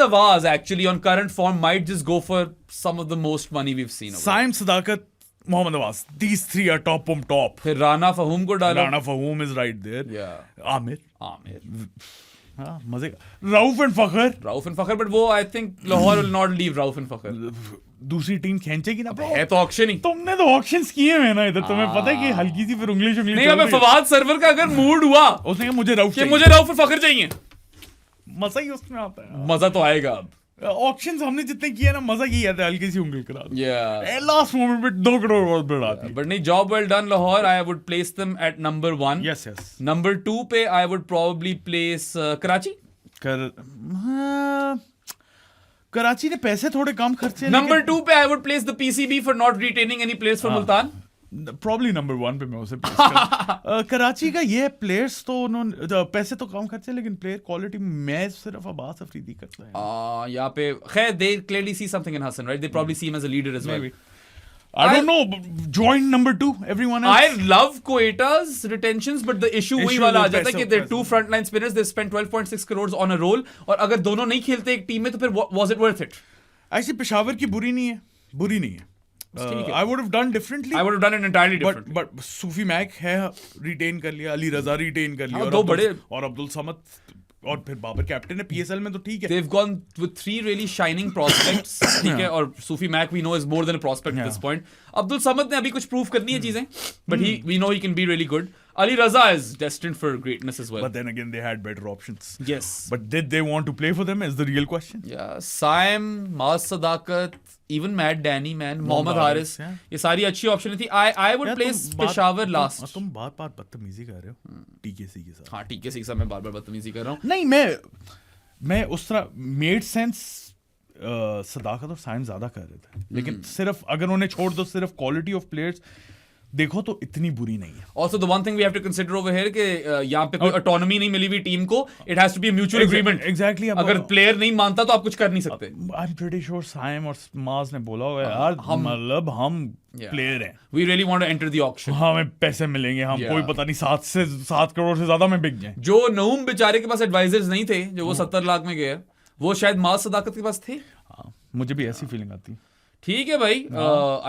S2: Nawaz actually on current form might just go for some of the most money we've seen.
S1: Saim Sadakat, Mohammad Nawaz, these three are top.
S2: फिर राना फहूम को डाला.
S1: Rana Fahoum is right there.
S2: Yeah.
S1: Amir. हाँ, मजे का. Rauf and Fakhr,
S2: but वो I think Lahore will not leave Rauf and Fakhr.
S1: दूसरी टीम खींचेगी ना.
S2: है तो ऑक्शन ही.
S1: तुमने तो ऑक्शंस किए हैं ना इधर. तुम्हें पता है कि हल्की सी फिर उंगली
S2: नहीं. अबे फवाद सरवर का अगर मूड हुआ,
S1: उसने कहा मुझे राउफ चाहिए,
S2: मुझे राउफ और फखर चाहिए,
S1: मजा ही उसमें आता है.
S2: मजा तो आएगा. अब
S1: ऑक्शंस हमने जितने किए ना, मजा ही आता है. हल्की सी उंगली करा दो. लास्ट मोमेंट पे 2 करोड़ बहुत बढ़ाती है.
S2: बट नहीं, job well done Lahore. I would place them at number 1.
S1: Yes.
S2: Number 2 पे I would probably place Karachi.
S1: Karachi ने पैसे थोड़े कम खर्चे.
S2: नंबर 2 पे I would place the PCB for not retaining any players from Multan.
S1: Probably number 1 पे मैं उसे कराची का ये प्लेयर्स तो उन्होंने पैसे तो कम खर्चे, लेकिन प्लेयर क्वालिटी में सिर्फ अब्बास अफरीदी करता है.
S2: यहाँ पे खैर they clearly see something in Hassan, right? They probably see him as a leader as well.
S1: I don't know. Join number 2. Everyone else.
S2: I love Queta's retentions, but the issue वही वाला आ जाता है कि they're 2 frontline spinners. They spent 12.6 crores on a role. और अगर दोनों नहीं खेलते एक टीम में, तो फिर was it worth it?
S1: ऐसे पेशावर की बुरी नहीं है. I would have done differently.
S2: I would have done it entirely different.
S1: But Sufiyan Muqeem है, रिटेन कर लिया. अली रजा रिटेन कर लिया.
S2: दो बड़े.
S1: और अब्दुल समद और फिर बाबर कैप्टन है PSL में, तो ठीक है.
S2: They've gone with 3 really shining prospects. ठीक है. और सूफी Mac we know is more than a prospect at this point. Abdul Samad ने अभी कुछ प्रूव करनी है चीजें, but we know he can be really good. Ali Raza is destined for greatness as well.
S1: But then again, they had better options.
S2: Yes.
S1: But did they want to play for them is the real question.
S2: Yeah. Saim, Maaz Sadakat, even Matt Danny, man, Mohammad Haris. ये सारी अच्छी ऑप्शन थी. I would place Peshawar last.
S1: तुम बार-बार बदतमीजी कर रहे हो TKC के साथ.
S2: हाँ, TKC के साथ मैं बार-बार बदतमीजी कर रहा हूँ.
S1: नहीं, मैं उस तरह made sense सदाकत और साइम ज्यादा कर रहे थे, लेकिन सिर्फ अगर उन्हें छोड़ दो, सिर्फ क्वालिटी ऑफ प्लेयर्स देखो तो इतनी बुरी नहीं है.
S2: Also the one thing we have to consider over here कि यहाँ पे कोई autonomy नहीं मिली हुई टीम को. It has to be a mutual agreement.
S1: Exactly.
S2: अगर प्लेयर नहीं मानता तो आप कुछ कर नहीं सकते.
S1: I'm pretty sure साइम और माज ने बोला होगा यार मतलब हम प्लेयर हैं.
S2: We really want to enter the auction.
S1: हमें पैसे मिलेंगे, हम कोई पता नहीं 7 करोड़ से ज्यादा में बिक जाए.
S2: जो नऊम बेचारे के पास एडवाइजर्स नहीं थे, जो वो 70 लाख में गए, वो शायद माज सदाकत के पास थे.
S1: मुझे भी ऐसी फीलिंग आती.
S2: ठीक है भाई.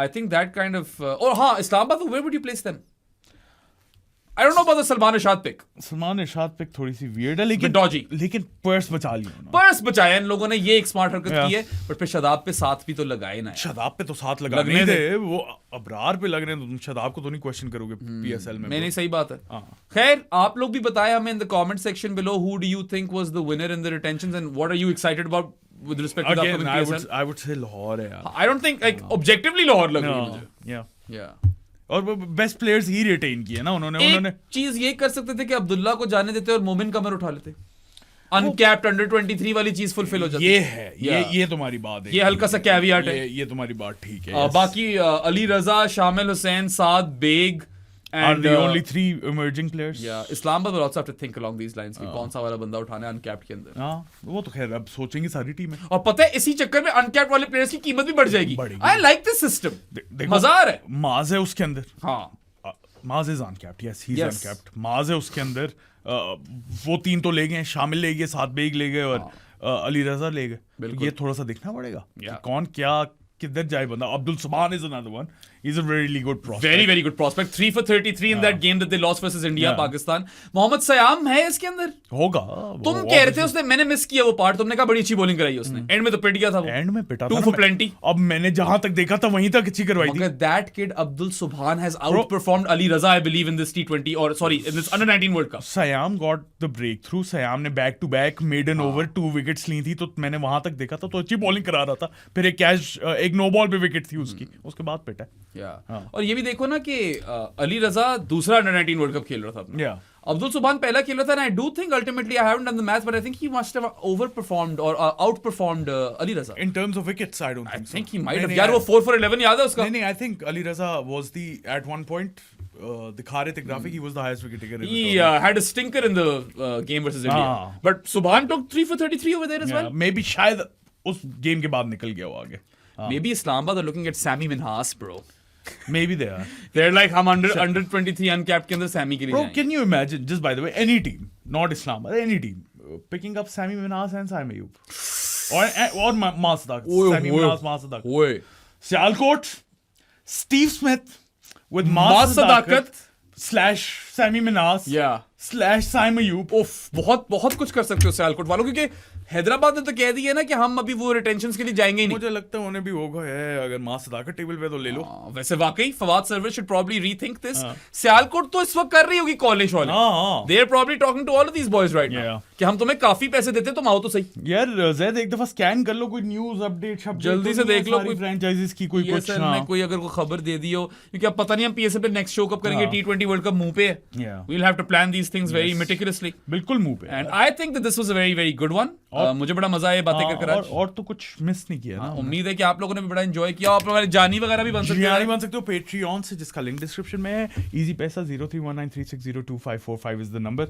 S2: I think that kind of. और हाँ, Islamabad, where would you place them? I don't know about the Salman Irshad pick.
S1: Salman Irshad pick थोड़ी सी weird है,
S2: dodgy.
S1: लेकिन पर्स बचा लिया उन्होंने।
S2: पर्स बचाया इन लोगों ने, ये एक स्मार्ट हरकत की है, बट फिर शदाब पे साथ भी तो लगाए ना।
S1: शदाब पे तो साथ लगने थे, वो अबरार पे लग रहे हैं, तो तुम शदाब को तो नहीं क्वेश्चन करोगे PSL में।
S2: नहीं, सही बात है। खैर, आप लोग भी बताएं हमें in the comment section below, who do you think was the winner in the retentions and what are you excited about with respect to the upcoming PSL?
S1: I would say Lahore है यार।
S2: I don't think, like, objectively Lahore लग रही है मुझे।
S1: Yeah. और बेस्ट प्लेयर्स ही रिटेन किए ना उन्होंने।
S2: एक चीज ये कर सकते थे कि अब्दुल्ला को जाने देते और मोमिन कमर उठा लेते, अनकैप्ड अंडर 23 वाली चीज फुलफिल हो जाती।
S1: ये है, ये तुम्हारी बात है,
S2: ये हल्का सा कैवियाट है,
S1: ये तुम्हारी बात ठीक है।
S2: बाकी अली रजा, शामिल हुसैन, साद bag
S1: are the only 3 emerging players.
S2: Yeah, Islamabad will also have to think along these lines कि कौन सा वाला बंदा उठाना है अनकैप्ड के अंदर।
S1: वो तो खैर अब सोचेंगे सारी टीमें।
S2: और पता है इसी चक्कर में अनकैप्ड वाले प्लेयर्स की कीमत भी बढ़ जाएगी। I like this system. मजा आ रहा है।
S1: माज है उसके अंदर।
S2: हाँ,
S1: माज is uncapped, yes he is uncapped. माज है उसके अंदर, वो 3 तो ले गए, शामिल ले गए, साथ बेग ले गए और अली रजा ले गए। ये थोड़ा सा देखना पड़ेगा कौन क्या किधर जाए बंदा। अब्दुल सुभान is another one, he's a really good prospect,
S2: very good prospect, 3 for 33 in that game that they lost versus India, Pakistan. Mohammad Sayam है इसके अंदर,
S1: होगा।
S2: तुम कह रहे थे उसने, मैंने मिस किया वो पार्ट, तुमने कहा बड़ी अच्छी बॉलिंग कराई उसने, एंड में तो पिट गया था वो,
S1: एंड में पिटा
S2: 2 for plenty।
S1: अब मैंने जहां तक देखा था वहीं तक अच्छी करवाई थी।
S2: that kid Abdul Subhan has outperformed Ali Raza, I believe, in this T20 or sorry in this under 19 World Cup.
S1: Saim got the breakthrough, Saim ने back to back maiden over 2 wickets ली थी, तो मैंने वहां तक देखा था, तो अच्छी बॉलिंग करा रहा था। फिर एक नो बॉल पे विकेट थी उसकी, उसके बाद पिटा।
S2: और ये भी देखो ना कि अली रजा दूसरा अंडर 19 वर्ल्ड कप खेल रहा था अपना। अब्दुल सुभान पहला खेल रहा था, and I do think ultimately I haven't done the math, but I think he must have overperformed or outperformed Ali Raza
S1: in terms of wickets. I don't think so.
S2: I think he might have। यार वो 4 for 11 याद है उसका?
S1: नहीं, I think Ali Raza was at one point दिखा रहे थे graphic, he was the highest wicket taker.
S2: He had a stinker in the game versus India, but Subhan took 3 for 33 over there as well.
S1: Maybe शायद उस गेम के बाद निकल गया वो आगे।
S2: Maybe Islamabad are looking at Sami Minhas, bro.
S1: Maybe they are.
S2: They're like, हम under 23 uncapped के अंदर Sami के लिए
S1: जाएंगे। Bro, can you imagine, just by the way, any team, not Islamabad, any team, picking up Sami Minhas and Saim Ayub or Maas Sadakat, Sami Minhas, Maas Sadakat, Sialkot, Steve Smith with Maas Sadakat / Sami Minhas / Saim Ayub।
S2: बहुत कुछ कर सकते हो सियालकोट वालों, क्योंकि हैदराबाद ने तो कह दिया ना कि हम अभी वो रिटेंशंस के लिए जाएंगे ही नहीं।
S1: मुझे लगता है उन्हें भी होगा है, अगर मास सदाकत टेबल पे तो ले लो।
S2: वैसे वाकई Fawad Sarwar should probably rethink this. Sialkot तो इस वक्त कर रही होगी कॉलेज वाले, they are probably talking to all of these boys right now कि हम तुम्हें काफी पैसे देते हैं, तुम आओ तो सही।
S1: यार ज़ैद एक दफा स्कैन कर लो, कोई न्यूज़ अपडेट
S2: जल्दी से देख लो, कोई
S1: फ्रेंचाइजीज की कोई कुछ
S2: में कोई अगर कोई खबर दे दी हो, क्योंकि अब पता नहीं हम पीएसएल पे नेक्स्ट शो कब करेंगे। T20 वर्ल्ड कप मुंह पे है, we will have to plan these things very meticulously.
S1: बिल्कुल मुंह पे।
S2: And I think that this was a very good one. मुझे बड़ा मजा आया बातें कर आज,
S1: और तो कुछ मिस नहीं किया ना।
S2: उम्मीद है कि आप लोगों ने भी बड़ा एंजॉय किया। आप हमारे जानी वगैरह भी बन सकते हो
S1: पेट्रियन से, जिसका लिंक डिस्क्रिप्शन में है। इजी पैसा 031936025545 इज द नंबर।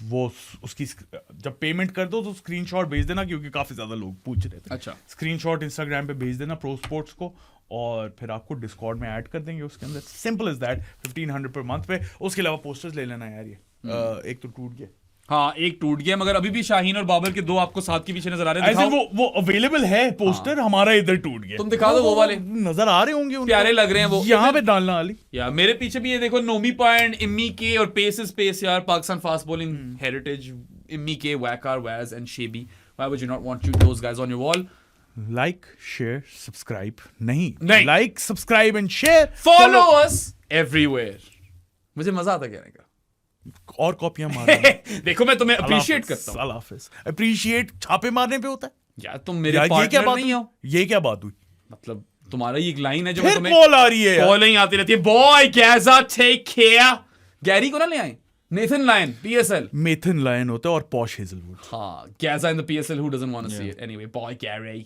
S1: वो उसकी जब पेमेंट कर दो तो स्क्रीनशॉट भेज देना, क्योंकि काफी ज्यादा लोग पूछ रहे थे।
S2: अच्छा,
S1: स्क्रीनशॉट इंस्टाग्राम पे भेज देना प्रो स्पोर्ट्स को, और फिर आपको डिस्कॉर्ड में ऐड कर देंगे उसके अंदर। Simple is that, 1500 per month पे। उसके अलावा पोस्टर्स ले लेना यार, ये एक तो टूट गया।
S2: हाँ, एक टूट गया, मगर अभी भी शाहीन और बाबर के 2 आपको साथ के पीछे नजर आ रहे हैं।
S1: वो अवेलेबल है पोस्टर। हमारा इधर टूट गया,
S2: तुम दिखा दो वो वाले
S1: नजर आ रहे होंगे,
S2: प्यारे लग रहे हैं वो,
S1: यहाँ पे डालना वाली।
S2: यार मेरे पीछे भी ये देखो, नोमी पॉइंट, इम्मी के और पेस इज पेस यार, Pakistan fast bowling heritage, Immy K, Waqar, Waz and Shebi. Why would you not want those guys on your wall?
S1: Like, share, subscribe नहीं, like, subscribe and share,
S2: follow us everywhere. मुझे मजा आता कहने का,
S1: और कॉपियां मारना।
S2: देखो मैं तुम्हें अप्रिशिएट करता हूं।
S1: अल्लाह हाफिज़। अप्रिशिएट छापे मारने पे होता है
S2: यार, तुम मेरे पार्टनर नहीं हो।
S1: ये क्या बात हुई?
S2: मतलब तुम्हारा ये एक लाइन है जो
S1: मैं तुम्हें कॉल आ रही है,
S2: कॉल नहीं आती रहती है। Bye Gazza take care. Gary को ना ले आए, Nathan Lyon PSL,
S1: Nathan Lyon होता है और पॉश हेजलवुड।
S2: हाँ, Gazza in the PSL, who doesn't want to see it. Anyway, bye Gary.